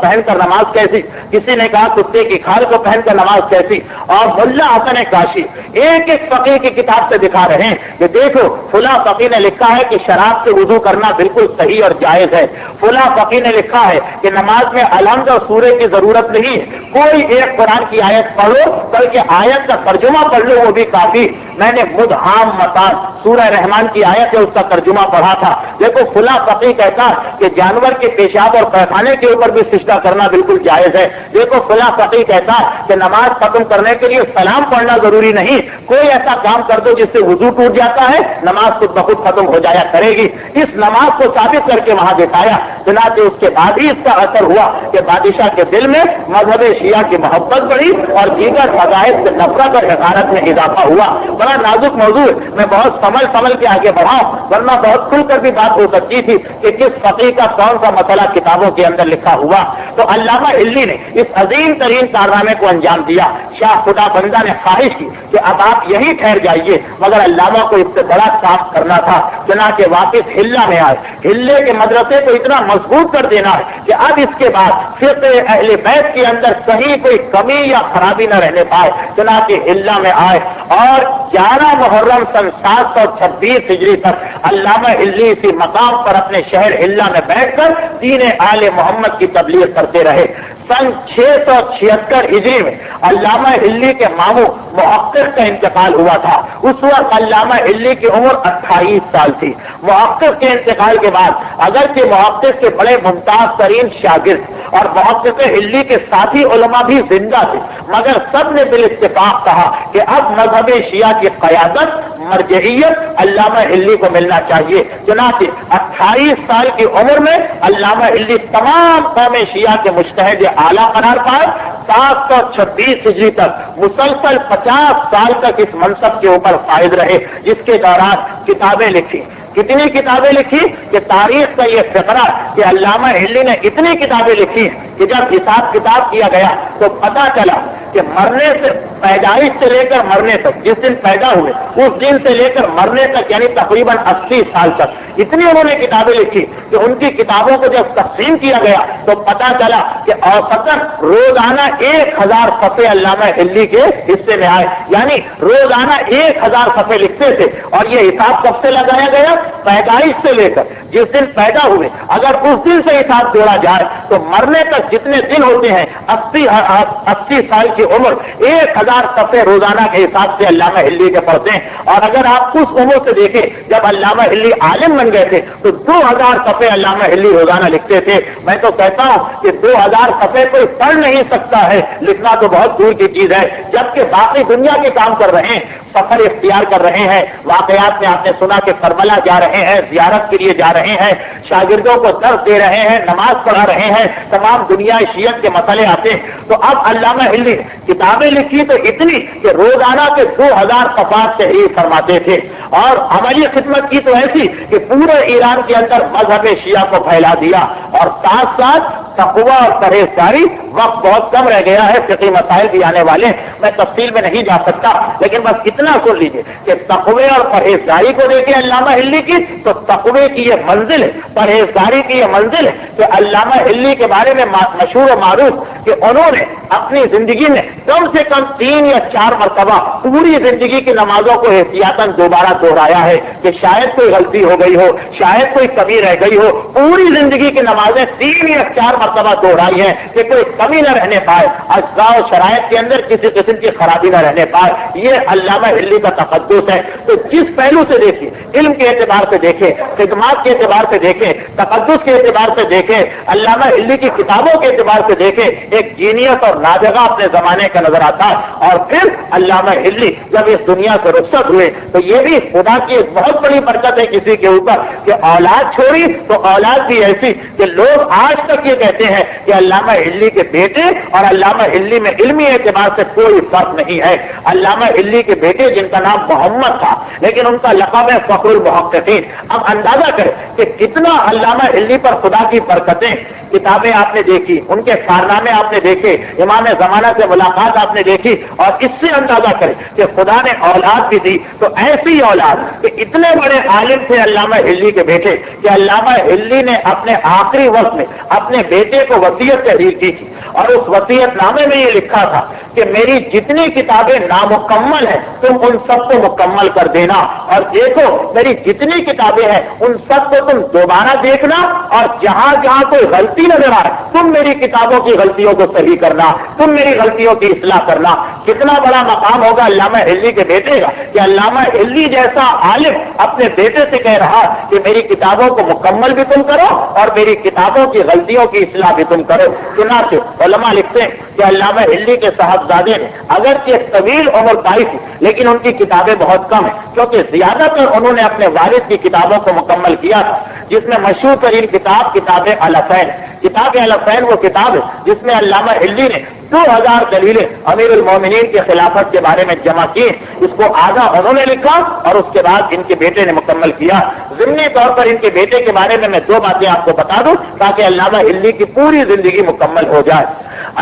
پہن کر نماز کیسی، کسی نے کہا کتے کی کھال کو پہن کر نماز کیسی، اور ملا حسن کاشی ایک ایک فقیہ کی کتاب سے دکھا رہے ہیں کہ دیکھو فلاں فقیہ نے لکھا ہے کہ شراب سے وضو کرنا بالکل صحیح اور جائز ہے، فلاں فقیہ نے لکھا ہے کہ نماز میں الحمد اور سورہ کی ضرورت نہیں، کوئی ایک قرآن کی آیت پڑھو بلکہ آیت کا ترجمہ پڑھ لو وہ بھی کافی۔ میں نے مدہام متان سورہ رحمان کی آیت ہے اس کا ترجمہ پڑھا تھا۔ دیکھو فلاں فقیہ کہتا کہ جانور کے پیشاب اور پیخانے کے اوپر بھی سجدہ کرنا بالکل جائز ہے، دیکھو فلاں فقیہ کہتا کہ نماز ختم کرنے کے لیے سلام پڑھنا ضروری نہیں، کوئی ایسا کام کر دو جس سے وضو ٹوٹ جاتا ہے نماز خود بخود ختم ہو جایا کرے گی۔ اس نماز کو ثابت کر کے وہاں دکھایا، چنانچہ اس کے بعد ہی اس کا اثر ہوا کہ بادشاہ کے دل میں مذہب شیعہ کی محبت بڑھی اور دیگر مذاہب سے نفرت اور حقارت میں اضافہ ہوا۔ بڑا نازک موضوع ہے، میں بہت سنبھل کے آگے بڑھاؤں ورنہ بہت کھل کر بھی بات ہو سکتی تھی کہ کس فقیہ کا کون سا مسئلہ کتابوں کے اندر لکھا ہوا۔ تو علامہ ہلی نے اس عظیم ترین کارنامے کو انجام دیا۔ شاہ خدا بندہ نے خواہش کی کہ اب آپ یہی ٹھہر جائیے، مگر علامہ کو اس سے بڑا کام کرنا تھا، چنانچہ واپس ہلا میں آئے۔ ہلے کے مدرسے کو اتنا مضبوط کر دینا ہے کہ اب اس کے بعد فقہ اہل بیت کے اندر کہیں کوئی کمی یا خرابی نہ رہنے پائے، چنانچہ ہلا میں آئے اور 11 محرم سن 726 ہجری تک علامہ ہلی اسی مقام پر اپنے شہر ہلا میں بیٹھ کر دین آل محمد کی تبلیغ کرتے رہے۔ سن 676 ہجری میں علامہ ہلی کے ماموں محقق کا انتقال ہوا تھا۔ اس وقت علامہ ہلی کی عمر 28 سال تھی۔ محقق کے انتقال کے بعد اگرچہ محقق کے بڑے ممتاز ترین شاگرد اور محقق ہلی کے ساتھی علماء بھی زندہ تھے، مگر سب نے بالاتفاق کہا کہ اب مذہب شیعہ کی قیادت مرجعیت علامہ ہلی کو ملنا چاہیے۔ چنانچہ 28 سال کی عمر میں علامہ ہلی تمام قوم شیعہ کے مجتہد اعلیٰ قرار پائے۔ 726 ہجری تک مسلسل 50 سال تک اس منصب کے اوپر فائز رہے، جس کے دوران کتابیں لکھی۔ کتنی کتابیں لکھی کہ تاریخ کا یہ فقرہ کہ علامہ ہلی نے اتنی کتابیں لکھی ہیں کہ جب حساب کتاب کیا گیا تو پتا چلا کہ مرنے سے پیدائش سے لے کر مرنے تک، جس دن پیدا ہوئے اس دن سے لے کر مرنے تک، یعنی تقریباً 80 سال تک اتنی انہوں نے کتابیں لکھی کہ ان کی کتابوں کو جب تقسیم کیا گیا تو پتا چلا کہ اوسطاً روزانہ 1000 صفحے علامہ ہلی کے حصے میں آئے، یعنی روزانہ 1000 صفحے لکھتے تھے۔ اور یہ حساب کب سے لگایا گیا؟ پیدائش سے لے کر جس دن پیدا ہوئے، اگر اس دن سے حساب جوڑا جائے تو مرنے تک جتنے دن ہوتے ہیں 80 سال کی عمر 1000 صفحے روزانہ کے حساب سے علامہ ہلی کے پڑھتے ہیں۔ اور اگر آپ اس عمر سے دیکھیں جب علامہ ہلی عالم بن گئے تھے تو 2000 صفحے علامہ ہلی روزانہ لکھتے تھے۔ میں تو کہتا ہوں کہ 2000 صفحے کوئی پڑھ نہیں سکتا ہے، لکھنا تو بہت دور کی چیز ہے، جبکہ باقی دنیا کے کام کر رہے ہیں، سفر اختیار کر رہے ہیں، واقعات میں آپ نے سنا کہ کربلا جا رہے ہیں، زیارت کے لیے جا رہے ہیں، شاگردوں کو درس دے رہے ہیں، نماز پڑھا رہے ہیں، تمام دنیا شیعت کے مسئلے آتے ہیں۔ تو اب علامہ ہلی کتابیں لکھی تو اتنی کہ روزانہ کے 2000 صفحات تحریر فرماتے تھے، اور عملی خدمت کی تو ایسی کہ پورے ایران کے اندر مذہب شیعہ کو پھیلا دیا، اور ساتھ ساتھ تقویٰ اور پرہیزگاری۔ وقت بہت کم رہ گیا ہے، فقہی مسائل بھی آنے والے ہیں، میں تفصیل میں نہیں جا سکتا، لیکن بس اتنا سن لیجیے کہ تقوی اور پرہیزگاری کو دیکھیں علامہ ہلی کی تو تقوی کی یہ منزل ہے، پرہیزگاری کی یہ منزل ہے کہ علامہ ہلی کے بارے میں مشہور و معروف کہ انہوں نے اپنی زندگی میں کم سے کم 3 یا 4 مرتبہ پوری زندگی کی نمازوں کو احتیاطاً دوبارہ دہرایا ہے کہ شاید کوئی غلطی ہو گئی ہو، شاید کوئی کمی رہ گئی ہو۔ پوری زندگی کی نمازیں 3 یا 4 مرتبہ دہرائی ہیں کہ کوئی کمی نہ رہنے پائے، اجزاء و شرائط کے اندر کسی قسم کی خرابی نہ رہنے پائے۔ یہ علامہ ہلی کا تقدس ہے۔ تو جس پہلو سے دیکھیں، علم کے اعتبار سے دیکھیں، خدمات کے اعتبار سے دیکھیں، تقدس کے اعتبار سے دیکھیں، علامہ ہلی کی کتابوں کے اعتبار سے دیکھیں، ایک جینیس اور نابغہ اپنے زمانے کا نظر آتا ہے۔ اور پھر علامہ ہلی جب اس دنیا سے رخصت ہوئے تو یہ بھی خدا کی ایک بہت بڑی برکت ہے کسی کے اوپر کہ اولاد چھوڑی تو اولاد بھی ایسی کہ لوگ آج تک یہ کہتے ہیں کہ علامہ ہلی کے بیٹے اور علامہ ہلی میں علمی اعتبار سے کوئی فرق نہیں ہے۔ علامہ ہلی کے بیٹے جن کا نام محمد تھا لیکن ان کا لقب ہے فخر المحققین۔ اب اندازہ کریں کہ کتنا علامہ ہلی پر خدا کی برکتیں، کتابیں آپ نے دیکھی، ان کے کارنامے آپ نے دیکھے، امام زمانہ سے ملاقات آپ نے دیکھی، اور اس سے اندازہ کریں کہ خدا نے اولاد بھی دی تو ایسی اولاد کہ اتنے بڑے عالم تھے علامہ ہلی کے بیٹے کہ علامہ ہلی نے اپنے آخری وقت میں اپنے بیٹے کو وصیت تحریر کی تھی، اور اس وصیت نامے میں یہ لکھا تھا کہ میری جتنی کتابیں نامکمل ہیں تم ان سب کو مکمل کر دینا، اور دیکھو میری جتنی کتابیں ہیں ان سب کو تم دوبارہ دیکھنا، اور جہاں جہاں کوئی غلطی نظر آئے تم میری کتابوں کی غلطیوں کو صحیح کرنا، تم میری غلطیوں کی اصلاح کرنا۔ کتنا بڑا مقام ہوگا علامہ ہلی کے بیٹے کا کہ علامہ ہلی جیسا عالم اپنے بیٹے سے کہہ رہا کہ میری کتابوں کو مکمل بھی تم کرو اور میری کتابوں کی غلطیوں کی اصلاح بھی تم کرو۔ چنانچہ علماء لکھتے ہیں کہ علامہ ہلی کے صاحبزادے نے اگرچہ طویل عمر پائی تھی لیکن ان کی کتابیں بہت کم ہیں، کیونکہ زیادہ تر انہوں نے اپنے والد کی کتابوں کو مکمل کیا تھا، جس میں مشہور ترین کتاب الحسین۔ کتاب الحسین وہ کتاب ہے جس میں علامہ ہلی نے 2000 دلیلیں امیر المومنین کے خلافت کے بارے میں جمع کی۔ اس کو آدھا انہوں نے لکھا اور اس کے بعد ان کے بیٹے نے مکمل کیا۔ ضمنی طور پر ان کے بیٹے کے بارے میں 2 باتیں آپ کو بتا دوں تاکہ علامہ ہلی کی پوری زندگی مکمل ہو جائے۔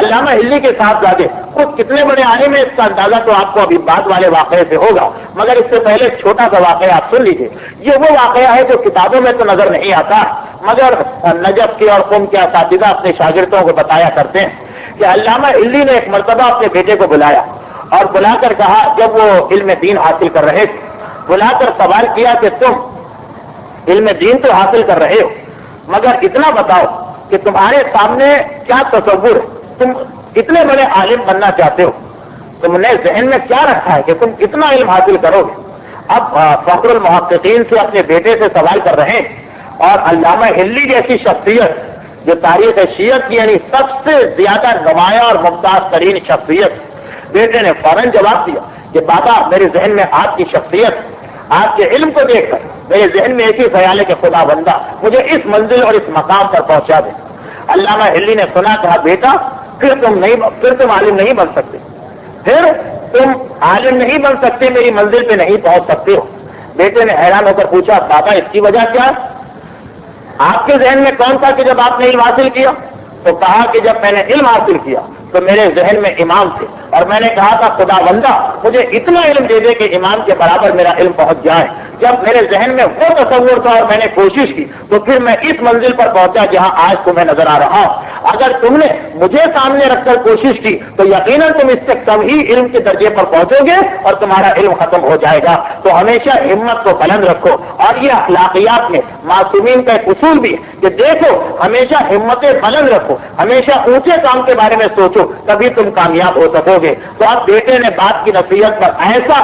علامہ ہلی کے صاحبزادے خود کتنے بڑے عالم ہیں اس کا اندازہ تو آپ کو ابھی بعد والے واقعے سے ہوگا، مگر اس سے پہلے چھوٹا سا واقعہ آپ سن لیجیے۔ یہ وہ واقعہ ہے جو کتابوں میں تو نظر نہیں آتا، مگر نجف کے اور قم کے اساتذہ اپنے شاگردوں کو بتایا کرتے ہیں کہ علامہ ہلی نے ایک مرتبہ اپنے بیٹے کو بلایا اور بلا کر کہا، جب وہ علم دین حاصل کر رہے تھے، بلا کر سوال کیا کہ تم علم دین تو حاصل کر رہے ہو مگر اتنا بتاؤ کہ تمہارے سامنے کیا تصور ہے، تم اتنے بڑے عالم بننا چاہتے ہو، تم نے ذہن میں کیا رکھا ہے کہ تم کتنا علم حاصل کرو گے۔ اب فخر المحققین سے اپنے بیٹے سے سوال کر رہے ہیں، اور علامہ ہلی جیسی شخصیت جو تاریخ شیعت کی یعنی سب سے زیادہ نمایاں اور ممتاز ترین شخصیت، بیٹے نے فوراً جواب دیا کہ بابا میرے ذہن میں آپ کی شخصیت، آپ کے علم کو دیکھ کر میرے ذہن میں ایک ہی خیال ہے کہ خدا بندہ مجھے اس منزل اور اس مقام پر پہنچا دے۔ علامہ ہلی نے سنا، کہا بیٹا پھر تم عالم نہیں بن سکتے، پھر تم عالم نہیں بن سکتے، میری منزل پہ نہیں پہنچ سکتے ہو۔ بیٹے نے حیران ہو کر پوچھا، بابا اس کی وجہ کیا؟ آپ کے ذہن میں کون تھا کہ جب آپ نے علم حاصل کیا؟ تو کہا کہ جب میں نے علم حاصل کیا تو میرے ذہن میں امام تھے اور میں نے کہا تھا خدا بندہ مجھے اتنا علم دے دے کہ امام کے برابر میرا علم پہنچ جائے. جب میرے ذہن میں وہ تصور تھا اور میں نے کوشش کی تو پھر میں اس منزل پر پہنچا جہاں آج تمہیں نظر آ رہا ہوں. اگر تم نے مجھے سامنے رکھ کر کوشش کی تو یقیناً تم اس سے کم ہی علم کے درجے پر پہنچو گے اور تمہارا علم ختم ہو جائے گا. تو ہمیشہ ہمت کو بلند رکھو. اور یہ اخلاقیات میں معصومین کا ایک اصول بھی کہ دیکھو ہمیشہ ہمتیں بلند رکھو, ہمیشہ اونچے کام کے بارے میں سوچو, تبھی تم کامیاب ہو سکو گے. تو اب بیٹے نے باپ کی نصیحت پر ایسا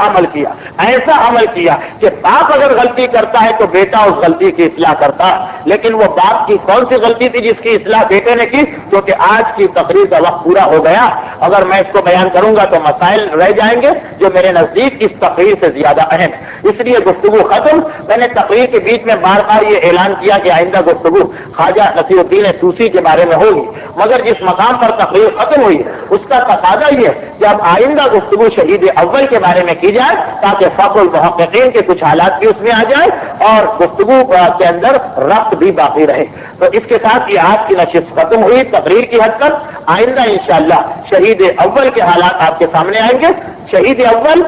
عمل کیا کہ باپ اگر غلطی کرتا ہے تو بیٹا اس غلطی کی اصلاح کرتا. لیکن وہ باپ کی کون سی غلطی تھی جس کی اصلاح بیٹے نے کی؟ کیونکہ آج کی تقریر کا وقت پورا ہو گیا. اگر میں اس کو بیان کروں گا تو مسائل رہ جائیں گے جو میرے نزدیک اس تقریر سے زیادہ اہم, اس لیے گفتگو ختم. میں نے تقریر کے بیچ میں بار بار یہ اعلان کیا کہ آئندہ گفتگو خواجہ نصیر الدین طوسی کے بارے میں ہوگی, مگر جس مقام پر تقریر ختم ہوئی اس کا تقاضا یہ ہے کہ اب آئندہ گفتگو شہید اول کے بارے میں کی جائے تاکہ فخر المحققین کے کچھ حالات بھی اس میں آ جائے اور گفتگو کے اندر ربط بھی باقی رہے. تو اس کے ساتھ یہ آج کی نشست ختم ہوئی تقریر کی حد تک. آئندہ انشاءاللہ شہید اول کے حالات آپ کے سامنے آئیں گے. شہید اول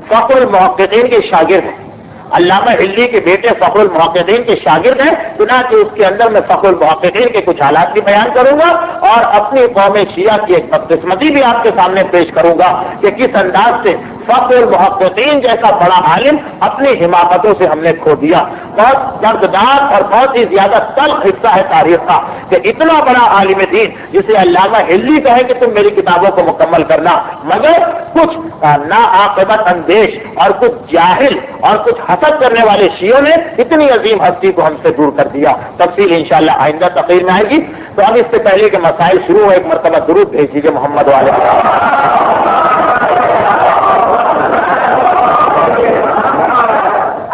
فخر المحققین کے شاگرد ہیں, علامہ ہلی کے بیٹے فخر المحققین کے شاگرد ہیں. چنانچہ اس کے اندر میں فخر المحققین کے کچھ حالات بھی بیان کروں گا اور اپنی قوم شیعہ کی ایک بدقسمتی بھی آپ کے سامنے پیش کروں گا کہ کس انداز سے فخر المحققین جیسا بڑا عالم اپنی حماقتوں سے ہم نے کھو دیا. بہت دردناک اور بہت ہی زیادہ تلخ حصہ ہے تاریخ کا کہ اتنا بڑا عالم دین جسے علامہ ہلی کہے کہ تم میری کتابوں کو مکمل کرنا, مگر کچھ ناعاقبت اندیش اور کچھ جاہل اور کچھ حسد کرنے والے شیعوں نے اتنی عظیم ہستی کو ہم سے دور کر دیا. تفصیل انشاءاللہ آئندہ تقریر میں آئے گی. تو اب اس سے پہلے کہ مسائل شروع ہو ایک مرتبہ درود بھیج دیجیے محمد والے.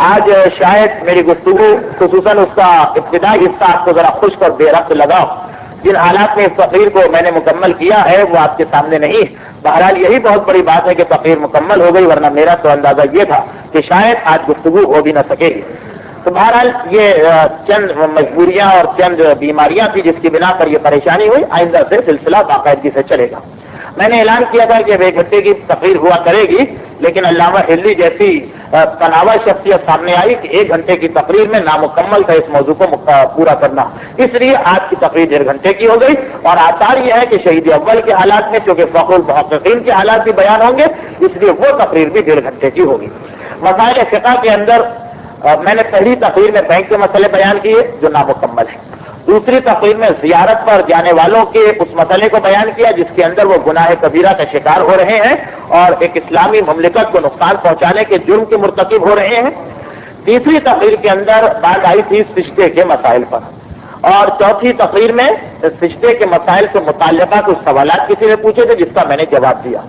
آج شاید میری گفتگو خصوصاً اس کا ابتدائی حصہ آپ کو ذرا خشک اور بے ربط لگا. جن حالات میں اس تقریر کو میں نے مکمل کیا ہے وہ آپ کے سامنے نہیں. بہرحال یہی بہت بڑی بات ہے کہ تقریر مکمل ہو گئی, ورنہ میرا تو اندازہ یہ تھا کہ شاید آج گفتگو ہو بھی نہ سکے گی. تو بہرحال یہ چند مجبوریاں اور چند بیماریاں تھیں جس کی بنا پر یہ پریشانی ہوئی. آئندہ سے سلسلہ باقاعدگی سے چلے گا. میں نے اعلان کیا تھا کہ 1 گھنٹے کی تقریر ہوا کرے گی, لیکن علامہ ہلی جیسی تناوع شخصیت سامنے آئی کہ 1 گھنٹے کی تقریر میں نامکمل تھا اس موضوع کو پورا کرنا. اس لیے آج کی تقریر 1.5 گھنٹے کی ہو گئی. اور آثار یہ ہے کہ شہید اول کے حالات میں چونکہ فخر المحققین کے حالات بھی بیان ہوں گے اس لیے وہ تقریر بھی 1.5 گھنٹے کی ہوگی. مسائل فقہ کے اندر میں نے پہلی تقریر میں بینک کے مسئلے بیان کیے جو نامکمل ہیں. دوسری تقریر میں زیارت پر جانے والوں کے اس مسئلے کو بیان کیا جس کے اندر وہ گناہ کبیرہ کا شکار ہو رہے ہیں اور ایک اسلامی مملکت کو نقصان پہنچانے کے جرم کے مرتکب ہو رہے ہیں. تیسری تقریر کے اندر بات آئی تھی سجدے کے مسائل پر, اور چوتھی تقریر میں سجدے کے مسائل سے متعلقہ کچھ سوالات کسی نے پوچھے تھے جس کا میں نے جواب دیا.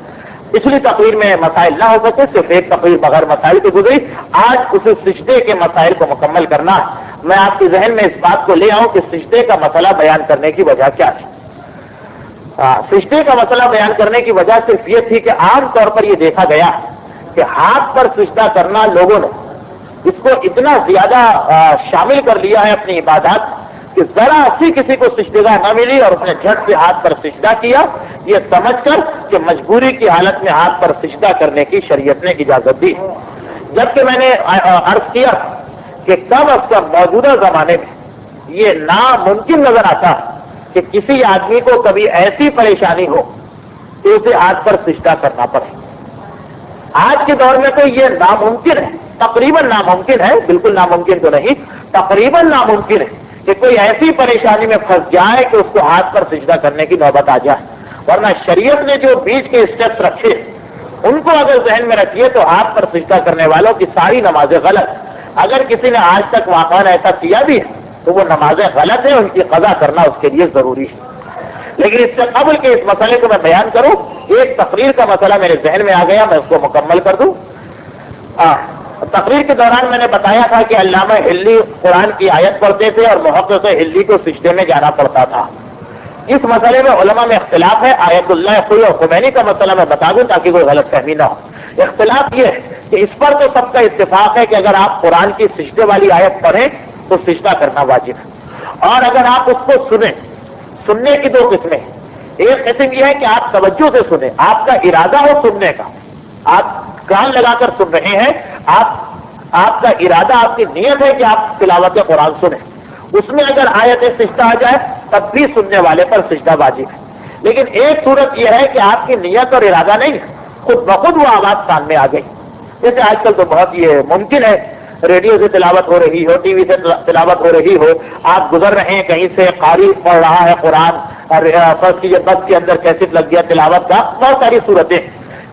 پچھلی تقریر میں مسائل نہ ہو سکے, صرف ایک تقریر بغیر مسائل کی گزری. آج اسے سجدے کے مسائل کو مکمل کرنا ہے. میں آپ کے ذہن میں اس بات کو لے آؤں کہ سجدے کا مسئلہ بیان کرنے کی وجہ کیا تھی. سجدے کا مسئلہ بیان کرنے کی وجہ صرف یہ تھی کہ عام طور پر یہ دیکھا گیا کہ ہاتھ پر سجدہ کرنا لوگوں نے اس کو اتنا زیادہ شامل کر لیا ہے اپنی عبادات کہ ذرا سی کسی کو سجدہ نہ ملی اور اس نے جھٹ سے ہاتھ پر سجدہ کیا, یہ سمجھ کر کہ مجبوری کی حالت میں ہاتھ پر سجدہ کرنے کی شریعت نے اجازت دی. جبکہ میں نے عرض کیا کہ کم از کم موجودہ زمانے میں یہ ناممکن نظر آتا کہ کسی آدمی کو کبھی ایسی پریشانی ہو کہ اسے ہاتھ پر سجدہ کرنا پڑے. آج کے دور میں تو یہ ناممکن ہے, تقریباً ناممکن ہے, بالکل ناممکن تو نہیں, تقریباً ناممکن ہے کہ کوئی ایسی پریشانی میں پھنس جائے کہ اس کو ہاتھ پر سجدہ کرنے کی نوبت آ جائے. ورنہ شریعت نے جو بیچ کے اسٹیپس رکھے ان کو اگر ذہن میں رکھیے تو ہاتھ پر سجدہ کرنے والوں کی ساری نمازیں غلط. اگر کسی نے آج تک واقعہ ایسا کیا بھی ہے تو وہ نمازیں غلط ہیں, ان کی قضا کرنا اس کے لیے ضروری ہے. لیکن اس سے قبل کہ اس مسئلے کو میں بیان کروں, ایک تقریر کا مسئلہ میرے ذہن میں آ گیا, میں اس کو مکمل کر دوں. تقریر کے دوران میں نے بتایا تھا کہ علامہ ہلی قرآن کی آیت پڑھتے تھے اور محقق ہلی کو سجدے میں جانا پڑتا تھا. اس مسئلے میں علماء میں اختلاف ہے. آیت اللہ خوئی اور خمینی کا مسئلہ میں بتا دوں تاکہ کوئی غلط فہمی نہ ہو. اختلاف یہ ہے کہ اس پر تو سب کا اتفاق ہے کہ اگر آپ قرآن کی سجدے والی آیت پڑھیں تو سجدہ کرنا واجب ہے, اور اگر آپ اس کو سنیں، سننے کی دو قسمیں ہیں. ایک قسم یہ ہے کہ آپ توجہ سے سنیں، آپ کا ارادہ ہو سننے کا، آپ کان لگا کر سن رہے ہیں، آپ کا ارادہ، آپ کی نیت ہے کہ آپ تلاوت قرآن سنیں. اس میں اگر آیت سجدہ آ جائے تب بھی سننے والے پر سجدہ واجب ہے. لیکن ایک صورت یہ ہے کہ آپ کی نیت اور ارادہ نہیں ہے، خود بخود وہ آواز کان میں آ گئی. جیسے آج کل تو بہت یہ ممکن ہے، ریڈیو سے تلاوت ہو رہی ہو، ٹی وی سے تلاوت ہو رہی ہو، آپ گزر رہے ہیں کہیں سے، قاری پڑھ رہا ہے قرآن، اور بس کے اندر کیسٹ لگ گیا تلاوت کا. بہت ساری صورتیں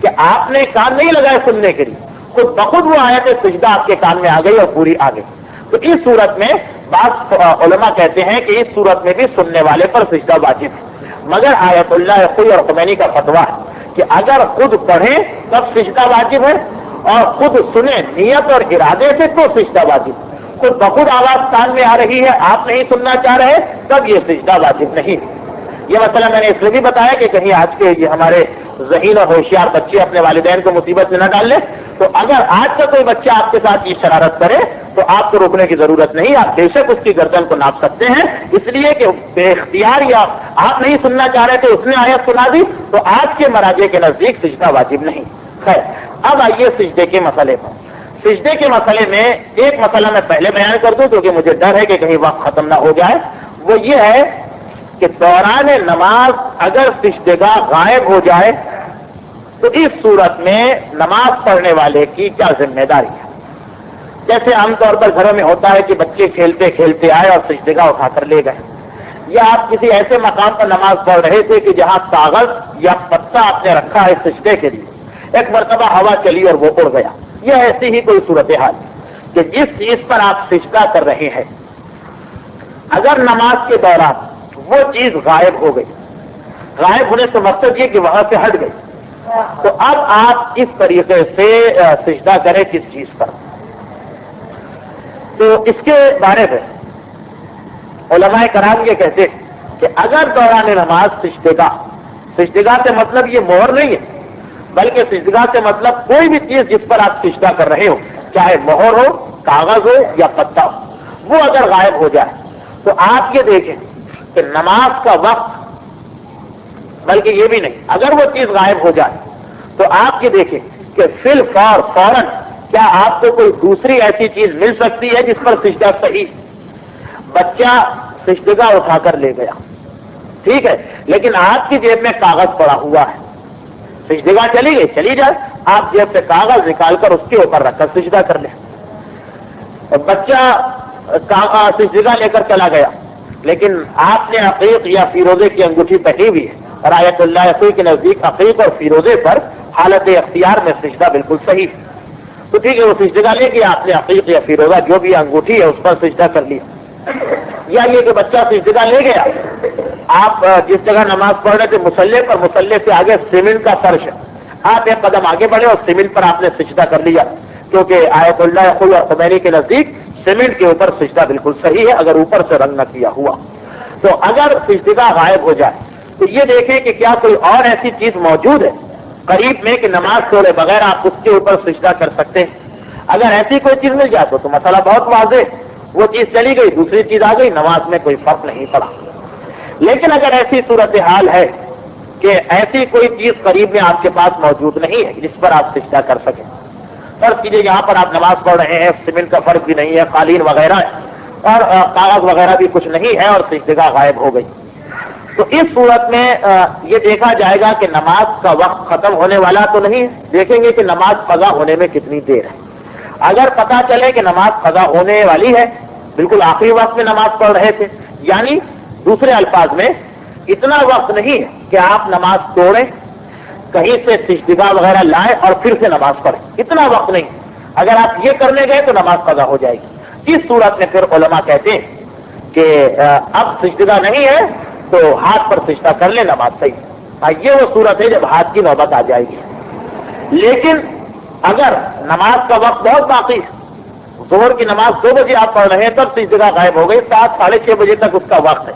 کہ آپ نے کان نہیں لگائے سننے کے لیے، خود بخود وہ آیت سجدہ آپ کے کان میں آ گئی اور پوری آ گئی. تو اس صورت میں بعض علماء کہتے ہیں کہ اس صورت میں بھی سننے والے پر سجدہ واجب ہے. مگر آیت اللہ خوئی اور خمینی کا فتویٰ ہے کہ اگر خود پڑھیں تب سجدہ واجب ہے، اور خود سنیں نیت اور ارادے سے تو سجدہ واجب. خود بخود آواز کان میں آ رہی ہے، آپ نہیں سننا چاہ رہے، تب یہ سجدہ واجب نہیں. یہ مسئلہ میں نے اس لیے بھی بتایا کہ کہیں آج کے یہ ہمارے ذہین اور ہوشیار بچے اپنے والدین کو مصیبت میں نہ ڈال لیں. تو اگر آج کا کوئی بچہ آپ کے ساتھ یہ شرارت کرے تو آپ کو روکنے کی ضرورت نہیں، آپ بے شک اس کی گردن کو ناپ سکتے ہیں، اس لیے کہ بے اختیار یا آپ نہیں سننا چاہ رہے تھے، اس نے آیت سنا دی، تو آج کے مراجع کے نزدیک سجدہ واجب نہیں. خیر، اب آئیے سجدے کے مسئلے پر. سجدے کے مسئلے میں ایک مسئلہ میں پہلے بیان کر دوں کیونکہ مجھے ڈر ہے کہ کہیں وقت ختم نہ ہو جائے. وہ یہ ہے کہ دوران نماز اگر سجدگاہ غائب ہو جائے تو اس صورت میں نماز پڑھنے والے کی کیا ذمہ داری ہے. جیسے عام طور پر گھروں میں ہوتا ہے کہ بچے کھیلتے کھیلتے آئے اور سجدگاہ اٹھا کر لے گئے، یا آپ کسی ایسے مقام پر نماز پڑھ رہے تھے کہ جہاں کاغذ یا پتا آپ نے رکھا ہے سجدے کے لیے، ایک مرتبہ ہوا چلی اور وہ اڑ گیا. یہ ایسی ہی کوئی صورتحال کہ جس چیز پر آپ سجدہ کر رہے ہیں اگر نماز کے دوران وہ چیز غائب ہو گئی، غائب ہونے سے مقصد یہ کہ وہاں سے ہٹ گئی، تو اب آپ کس طریقے سے سجدہ کریں کس چیز پر. تو اس کے بارے میں علماء کرام یہ کہتے ہیں کہ اگر دوران نماز سجدگاہ سے مطلب یہ مہر نہیں ہے، بلکہ سجدگاہ سے مطلب کوئی بھی چیز جس پر آپ سجدہ کر رہے ہو، چاہے مہر ہو، کاغذ ہو یا پتا ہو، وہ اگر غائب ہو جائے تو آپ یہ دیکھیں کہ نماز کا وقت، بلکہ یہ بھی نہیں، اگر وہ چیز غائب ہو جائے تو آپ یہ دیکھیں کہ فوراً کیا آپ کو کوئی دوسری ایسی چیز مل سکتی ہے جس پر سجدہ صحیح. بچہ سجدگاہ اٹھا کر لے گیا، ٹھیک ہے، لیکن آپ کی جیب میں کاغذ پڑا ہوا ہے، سجدگاہ چلی گئی چلی جائے، آپ جیب سے کاغذ نکال کر اس کے اوپر رکھ کر سجدہ کر لیں. بچہ سجدگاہ لے کر چلا گیا، لیکن آپ نے عقیق یا فیروزے کی انگوٹھی پہنی ہوئی ہے، اور آیت اللہ عقیق کے نزدیک عقیق اور فیروزے پر حالت اختیار میں سجدہ بالکل صحیح. تو ٹھیک ہے، وہ سجدہ لے گیا، آپ نے عقیق یا فیروزہ جو بھی انگوٹھی ہے اس پر سجدہ کر لیا. یا یہ کہ بچہ سجدہ لے گیا، آپ جس جگہ نماز پڑھ رہے تھے مصلی سے آگے سیمنٹ کا فرش ہے، آپ ایک قدم آگے بڑھے اور سیمنٹ پر آپ نے سجدہ کر لیا، کیونکہ آیت اللہ خوئی اور خمینی کے نزدیک سیمنٹ کے اوپر سجدہ بالکل صحیح ہے اگر اوپر سے رنگ نہ کیا ہوا. تو اگر سجدگاہ غائب ہو جائے تو یہ دیکھیں کہ کیا کوئی اور ایسی چیز موجود ہے قریب میں کہ نماز چھوڑے بغیر آپ اس کے اوپر سجدہ کر سکتے ہیں. اگر ایسی کوئی چیز مل جائے تو مسئلہ بہت واضح، وہ چیز چلی گئی دوسری چیز آ گئی، نماز میں کوئی فرق نہیں پڑا. لیکن اگر ایسی صورتحال ہے کہ ایسی کوئی چیز قریب میں آپ کے پاس موجود نہیں ہے جس پر آپ سجدہ کر سکیں، فرض کیجیے یہاں پر آپ نماز پڑھ رہے ہیں، سیمنٹ کا فرق بھی نہیں ہے، قالین وغیرہ ہے اور کاغذ وغیرہ بھی کچھ نہیں ہے اور سجدگاہ غائب ہو گئی، تو اس صورت میں یہ دیکھا جائے گا کہ نماز کا وقت ختم ہونے والا تو نہیں ہے، دیکھیں گے کہ نماز قضا ہونے میں کتنی دیر ہے. اگر پتہ چلے کہ نماز قضا ہونے والی ہے، بالکل آخری وقت میں نماز پڑھ رہے تھے، یعنی دوسرے الفاظ میں اتنا وقت نہیں ہے کہ آپ نماز توڑیں، کہیں سے سجدگاہ وغیرہ لائیں اور پھر سے نماز پڑھیں، اتنا وقت نہیں. اگر آپ یہ کرنے گئے تو نماز قضا ہو جائے گی. اس صورت میں پھر علماء کہتے ہیں کہ اب سجدگاہ نہیں ہے تو ہاتھ پر سجدہ کر لیں، نماز صحیح. یہ وہ صورت ہے جب ہاتھ کی نوبت آ جائے گی. لیکن اگر نماز کا وقت بہت باقی ہے، ظہر کی نماز 2 بجے آپ پڑھ رہے ہیں تب سجدگاہ غائب ہو گئی، 7 ساڑھے 6 بجے تک اس کا وقت ہے،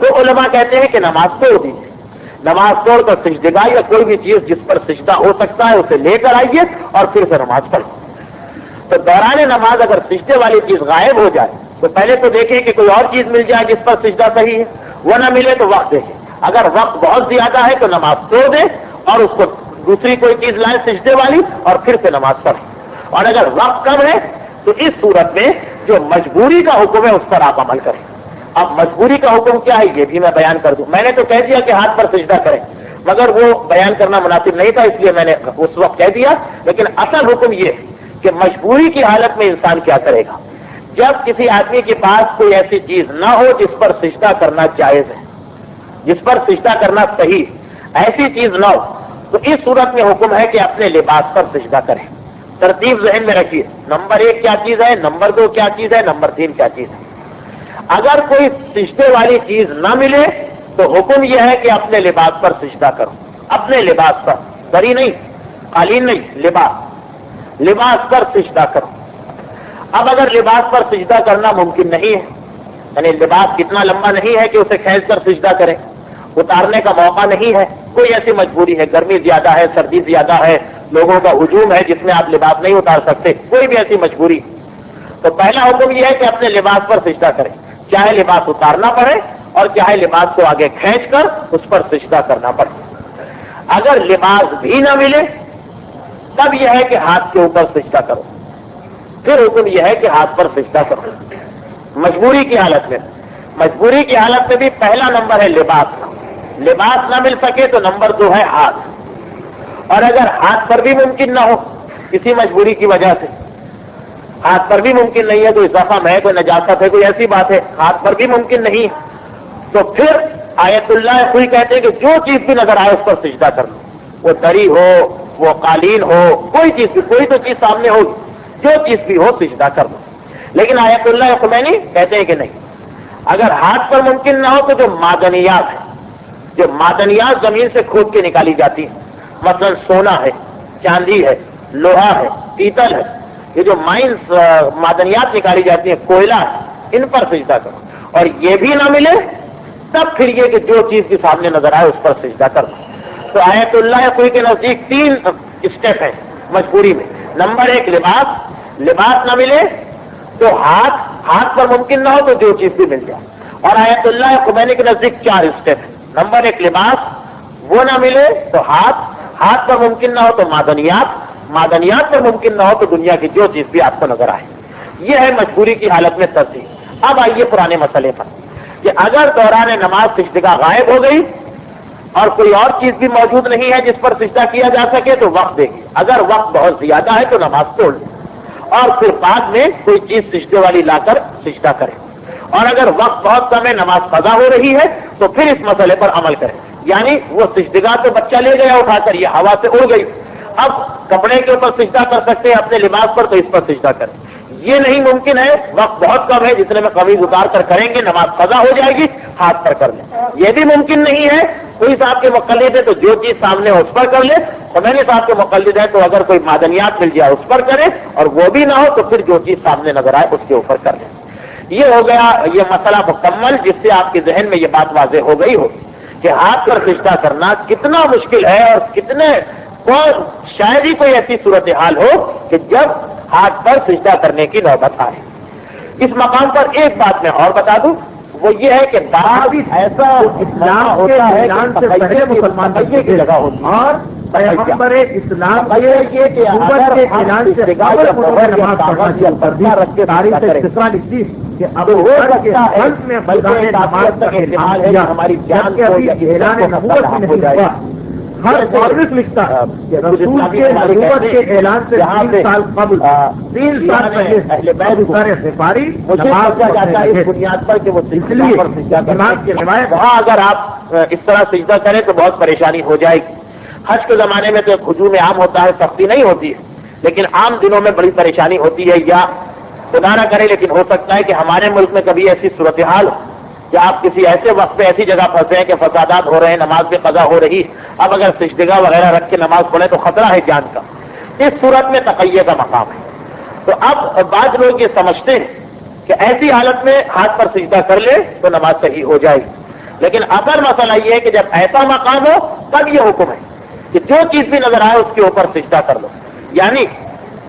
تو علماء کہتے ہیں کہ نماز توڑ دیجیے، نماز توڑ کر سجدگاہ یا کوئی بھی چیز جس پر سجدہ ہو سکتا ہے اسے لے کر آئیے اور پھر سے نماز پڑھیں. تو دوران نماز اگر سجدے والی چیز غائب ہو جائے تو پہلے تو دیکھیں کہ کوئی اور چیز مل جائے جس پر سجدہ صحیح ہے، وہ نہ ملے تو وقت دیکھیں، اگر وقت بہت زیادہ ہے تو نماز توڑ دے اور اس کو دوسری کوئی چیز لائے سجدے والی اور پھر سے نماز پڑھیں، اور اگر وقت کم ہے تو اس صورت میں جو مجبوری کا حکم ہے اس پر آپ عمل کریں۔ اب مجبوری کا حکم کیا ہے یہ بھی میں بیان کر دوں۔ میں نے تو کہہ دیا کہ ہاتھ پر سجدہ کریں، مگر وہ بیان کرنا مناسب نہیں تھا اس لیے میں نے اس وقت کہہ دیا، لیکن اصل حکم یہ ہے کہ مجبوری کی حالت میں انسان کیا کرے گا۔ جب کسی آدمی کے پاس کوئی ایسی چیز نہ ہو جس پر سجدہ کرنا جائز ہے، جس پر سجدہ کرنا صحیح، ایسی چیز نہ ہو، تو اس صورت میں حکم ہے کہ اپنے لباس پر سجدہ کریں۔ ترتیب ذہن میں رکھیے، نمبر 1 کیا چیز ہے، نمبر 2 کیا چیز ہے، نمبر 3 کیا چیز ہے۔ اگر کوئی سجدے والی چیز نہ ملے تو حکم یہ ہے کہ اپنے لباس پر سجدہ کرو، اپنے لباس پر، دری نہیں، قالین نہیں، لباس پر سجدہ کرو۔ اب اگر لباس پر سجدہ کرنا ممکن نہیں ہے، یعنی لباس کتنا لمبا نہیں ہے کہ اسے کھینچ کر سجدہ کریں، اتارنے کا موقع نہیں ہے، کوئی ایسی مجبوری ہے، گرمی زیادہ ہے، سردی زیادہ ہے، لوگوں کا ہجوم ہے جس میں آپ لباس نہیں اتار سکتے، کوئی بھی ایسی مجبوری، تو پہلا حکم یہ ہے کہ اپنے لباس پر سجدہ کریں، چاہے لباس اتارنا پڑے اور چاہے لباس کو آگے کھینچ کر اس پر سجدہ کرنا پڑے۔ اگر لباس بھی نہ ملے تب یہ ہے کہ ہاتھ کے اوپر سجدہ کرو، پھر حکم یہ ہے کہ ہاتھ پر سجدہ کرو مجبوری کی حالت میں۔ مجبوری کی حالت میں بھی پہلا نمبر ہے لباس نہ مل سکے تو نمبر 2 ہے ہاتھ، اور اگر ہاتھ پر بھی ممکن نہ ہو کسی مجبوری کی وجہ سے، ہاتھ پر بھی ممکن نہیں ہے، کوئی زخم ہے، کوئی نجاست ہے، کوئی ایسی بات ہے، ہاتھ پر بھی ممکن نہیں ہے، تو پھر آیت اللہ کوئی کہتے ہیں کہ جو چیز بھی نظر آئے اس پر سجدہ کر لو، وہ دری ہو، وہ قالین ہو، کوئی چیز بھی، کوئی تو چیز سامنے ہوگی، جو چیز بھی ہو سجدہ کر لو۔ لیکن آیت اللہ خمینی کہتے ہیں کہ نہیں، اگر ہاتھ پر ممکن نہ ہو تو جو معدنیات ہے، جو معدنیات زمین سے کھود کے نکالی جاتی ہیں، مثلا سونا ہے، چاندی ہے، لوہا ہے، پیتل ہے، یہ جو مائنز معدنیات نکالی جاتی ہیں، کوئلہ ہے، ان پر سجدہ کرو، اور یہ بھی نہ ملے تب پھر یہ کہ جو چیز بھی سامنے نظر آئے اس پر سجدہ کرو۔ تو آیت اللہ کوئی کے نزدیک 3 اسٹیپ ہیں مجبوری میں۔ نمبر 1 لباس نہ ملے تو ہاتھ پر ممکن نہ ہو تو جو چیز بھی مل جائے، اور آیت اللہ خمینی کے نزدیک 4 اسٹیپ ہیں۔ نمبر 1 لباس، وہ نہ ملے تو ہاتھ پر ممکن نہ ہو تو معدنیات پر ممکن نہ ہو تو دنیا کی جو چیز بھی آپ کو نظر آئے۔ یہ ہے مجبوری کی حالت میں ترتیب۔ اب آئیے پرانے مسئلے پر کہ اگر دوران نماز سجدہ غائب ہو گئی اور کوئی اور چیز بھی موجود نہیں ہے جس پر سجدہ کیا جا سکے تو وقت دیکھیے، اگر وقت بہت زیادہ ہے تو نماز توڑ لیں اور پھر بعد میں کوئی چیز سجدے والی لا کر سجدہ کریں، اور اگر وقت بہت کم ہے، نماز قضا ہو رہی ہے، تو پھر اس مسئلے پر عمل کریں، یعنی وہ سجدگاہ تو بچہ لے گیا اٹھا کر، یہ ہوا سے اڑ گئی، اب کپڑے کے اوپر سجدہ کر سکتے ہیں اپنے لباس پر، تو اس پر سجدہ کریں۔ یہ نہیں ممکن ہے، وقت بہت کم ہے، جتنے میں قمیض اتار کر کریں گے نماز قضا ہو جائے گی، ہاتھ پر کر لیں۔ یہ بھی ممکن نہیں ہے، کوئی صاحب کے مقلد ہے تو جو چیز سامنے ہو اس پر کر لے، خمینی صاحب کے مقلد ہے تو اگر کوئی معدنیات مل جائے اس پر کرے، اور وہ بھی نہ ہو تو پھر جو چیز سامنے نظر آئے اس کے اوپر کر لیں۔ یہ ہو گیا یہ مسئلہ مکمل، جس سے آپ کے ذہن میں یہ بات واضح ہو گئی ہو کہ ہاتھ پر سجدہ کرنا کتنا مشکل ہے، اور کتنے شاید ہی کوئی ایسی صورتحال ہو کہ جب ہاتھ پر سجدہ کرنے کی نوبت آئے۔ اس مقام پر ایک بات میں اور بتا دوں، وہ یہ ہے کہ بعض ایسا اسلام ہوتا ہے کہ پہلے مسلمان کی جگہ ہوتی ہے، اور پیغمبر اسلام یہ کہ اگر اعلان سے رکاوٹ نماز پڑھنا رکھ کے تاریخ سے کسرا لکھتی کہ اب ہو سکتا ہے میں بلکہ نماز تک اعلان ہے ہماری جان کو اعلان نبوت نہیں ہوا۔ ہر مورخ لکھتا ہے کہ رسول کے نبوت کے اعلان سے 3 سال قبل 3 سال پہلے اہل بیت غفاری نماز کا جاتا ہے اس بنیاد پر کہ وہ سلسلے پر نماز کی روایت، وہاں اگر آپ اس طرح سجدہ کریں تو بہت پریشانی ہو جائے گی۔ حج کے زمانے میں تو ہجوم عام ہوتا ہے، سختی نہیں ہوتی ہے، لیکن عام دنوں میں بڑی پریشانی ہوتی ہے، یا خدا نہ کرے لیکن ہو سکتا ہے کہ ہمارے ملک میں کبھی ایسی صورتحال ہو کہ آپ کسی ایسے وقت پہ ایسی جگہ پھنسے ہیں کہ فسادات ہو رہے ہیں، نماز بھی قضا ہو رہی، اب اگر سجدگاہ وغیرہ رکھ کے نماز پڑھیں تو خطرہ ہے جان کا۔ اس صورت میں تقیہ کا مقام ہے۔ تو اب بعض لوگ یہ سمجھتے ہیں کہ ایسی حالت میں ہاتھ پر سجدہ کر لے تو نماز صحیح ہو جائے گی، لیکن اصل مسئلہ یہ ہے کہ جب ایسا مقام ہو تب یہ حکم ہے کہ جو چیز بھی نظر آئے اس کے اوپر سجدہ کر لو، یعنی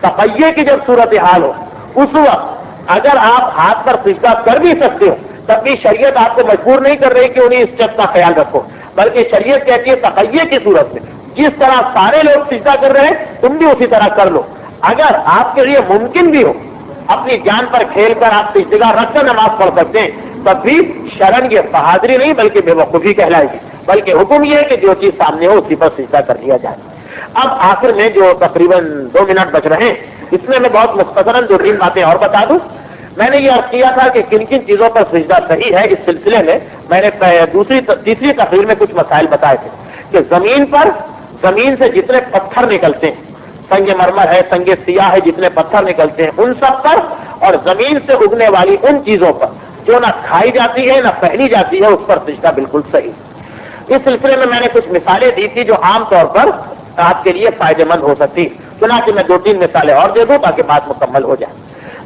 تقیہ کی جب صورتحال ہو اس وقت اگر آپ ہاتھ پر سجدہ کر بھی سکتے ہو تب بھی شریعت آپ کو مجبور نہیں کر رہی کہ انہیں اس چیز کا خیال رکھو، بلکہ شریعت کہتی ہے تخیہ کی صورت میں جس طرح سارے لوگ سجدہ کر رہے ہیں تم بھی اسی طرح کر لو۔ اگر آپ کے لیے ممکن بھی ہو اپنی جان پر کھیل کر آپ سجدہ رکھ کر نماز پڑھ سکتے ہیں، تب بھی شرن یہ بہادری نہیں بلکہ بے وقوفی کہلائے گی، بلکہ حکم یہ ہے کہ جو چیز سامنے ہو اسی پر سجدہ کر لیا جائے۔ اب آخر میں جو تقریباً 2 منٹ بچ رہے ہیں اس میں بہت مختصراً 2-3 باتیں اور بتا دوں۔ میں نے یہ عرض کیا تھا کہ کن کن چیزوں پر سجدہ صحیح ہے، اس سلسلے میں میں نے تیسری تقریر میں کچھ مسائل بتائے تھے کہ زمین سے جتنے پتھر نکلتے ہیں، سنگ مرمر ہے، سنگ سیاہ ہے، جتنے پتھر نکلتے ہیں ان سب پر، اور زمین سے اگنے والی ان چیزوں پر جو نہ کھائی جاتی ہے نہ پہنی جاتی ہے اس پر سجدہ بالکل صحیح۔ اس سلسلے میں نے کچھ مثالیں دی تھی جو عام طور پر آپ کے لیے فائدہ مند ہو سکتی، چنانچہ میں 2-3 مثالیں اور دے دوں تاکہ بات مکمل ہو جائے۔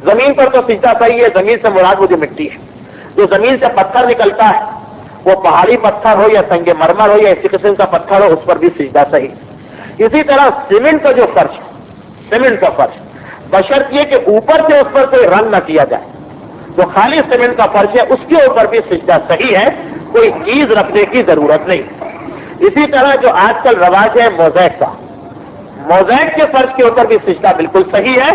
زمین پر تو سجدہ صحیح ہے، زمین سے مراد وہ جو مٹی ہے، جو زمین سے پتھر نکلتا ہے وہ پہاڑی پتھر ہو یا سنگ مرمر ہو یا اسی قسم کا پتھر ہو اس پر بھی سجدہ صحیح۔ اسی طرح سیمنٹ کا جو فرش، سیمنٹ کا فرش بشرط یہ کہ اوپر سے اس پر کوئی رنگ نہ کیا جائے، جو خالی سیمنٹ کا فرش ہے اس کے اوپر بھی سجدہ صحیح ہے، کوئی چیز رکھنے کی ضرورت نہیں۔ اسی طرح جو آج کل رواج ہے موزیک کا، موزیک کے فرش کے اوپر بھی سجدہ بالکل صحیح ہے،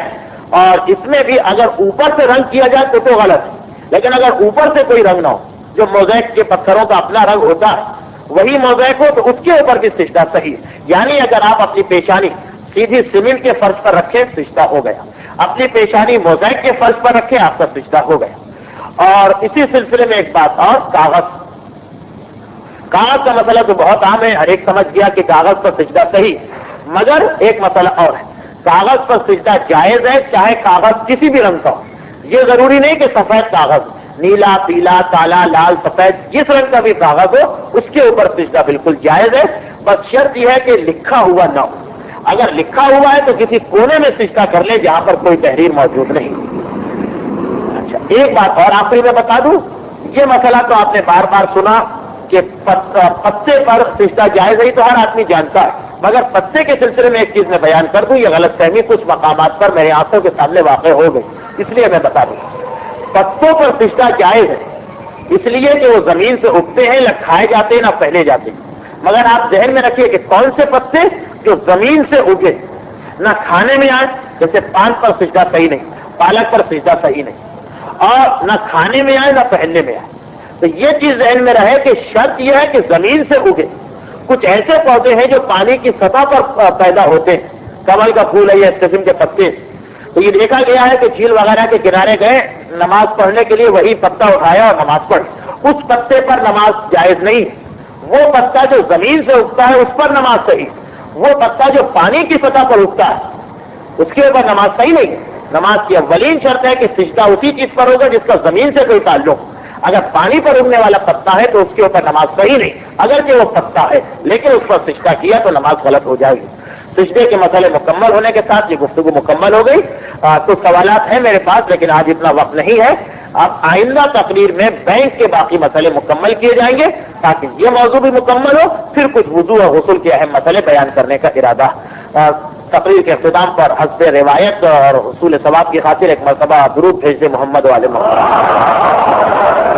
اور اس میں بھی اگر اوپر سے رنگ کیا جائے تو غلط ہے، لیکن اگر اوپر سے کوئی رنگ نہ ہو، جو موزیک کے پتھروں کا اپنا رنگ ہوتا ہے وہی موزیک ہو تو اس کے اوپر بھی سجدہ صحیح ہے۔ یعنی اگر آپ اپنی پیشانی سیدھی سیمنٹ کے فرش پر رکھیں سجدہ ہو گیا، اپنی پیشانی موزیک کے فرش پر رکھیں آپ کا سجدہ ہو گیا۔ اور اسی سلسلے میں ایک بات اور، کاغذ کا مسئلہ تو بہت عام ہے، ہر ایک سمجھ گیا کہ کاغذ پر سجدہ صحیح، مگر ایک مسئلہ اور ہے، کاغذ پر سجدہ جائز ہے چاہے کاغذ کسی بھی رنگ کا ہو، یہ ضروری نہیں کہ سفید کاغذ، نیلا، پیلا، کالا، لال، سفید جس رنگ کا بھی کاغذ ہو اس کے اوپر سجدہ بالکل جائز ہے، بس شرط یہ ہے کہ لکھا ہوا نہ ہو۔ اگر لکھا ہوا ہے تو کسی کونے میں سجدہ کر لے جہاں پر کوئی تحریر موجود نہیں۔ اچھا ایک بات اور آخری میں بتا دوں، یہ مسئلہ تو آپ نے بار بار سنا کہ پتے پر سجدہ جائز ہے، تو ہر آدمی جانتا ہے، مگر پتے کے سلسلے میں ایک چیز میں بیان کر دوں، یہ غلط فہمی کچھ مقامات پر میرے آنکھوں کے سامنے واقع ہو گئی، اس لیے میں بتا دوں۔ پتوں پر سجدہ جائز ہے اس لیے کہ وہ زمین سے اگتے ہیں، نہ کھائے جاتے ہیں نہ پہنے جاتے ہیں، مگر آپ ذہن میں رکھیے کہ کون سے پتے جو زمین سے اگے نہ کھانے میں آئے، جیسے پان پر سجدہ صحیح نہیں، پالک پر سجدہ صحیح نہیں، اور نہ کھانے میں آئے نہ پہننے میں آئے، تو یہ چیز ذہن میں رہے کہ شرط یہ ہے کہ زمین سے اگے۔ کچھ ایسے پودے ہیں جو پانی کی سطح پر پیدا ہوتے ہیں، کمل کا پھول ہے یا اس قسم کے پتے، تو یہ دیکھا گیا ہے کہ جھیل وغیرہ کے کنارے گئے نماز پڑھنے کے لیے، وہی پتا اٹھایا اور نماز پڑھ، اس پتے پر نماز جائز نہیں، وہ پتا جو زمین سے اگتا ہے اس پر نماز صحیح، وہ پتا جو پانی کی سطح پر اگتا ہے اس کے اوپر نماز صحیح نہیں ہے۔ نماز کی اولین شرط ہے کہ سجدہ اسی چیز پر ہوگا جس کا زمین سے کوئی تعلق، اگر پانی پر اگنے والا پتا ہے تو اس کے اوپر نماز صحیح نہیں، اگرچہ وہ پتا ہے لیکن اس پر سجدہ کیا تو نماز غلط ہو جائے گی۔ سجدے کے مسئلے مکمل ہونے کے ساتھ یہ گفتگو مکمل ہو گئی۔ کچھ سوالات ہیں میرے پاس لیکن آج اتنا وقت نہیں ہے، اب آئندہ تقریر میں بینک کے باقی مسئلے مکمل کیے جائیں گے تاکہ یہ موضوع بھی مکمل ہو، پھر کچھ وضو اور غسل کے اہم مسئلے بیان کرنے کا ارادہ۔ تقریر کے اختتام پر حسب روایت اور حصول ثواب کی خاطر ایک مرتبہ درود بھیج دے محمد والے محمد۔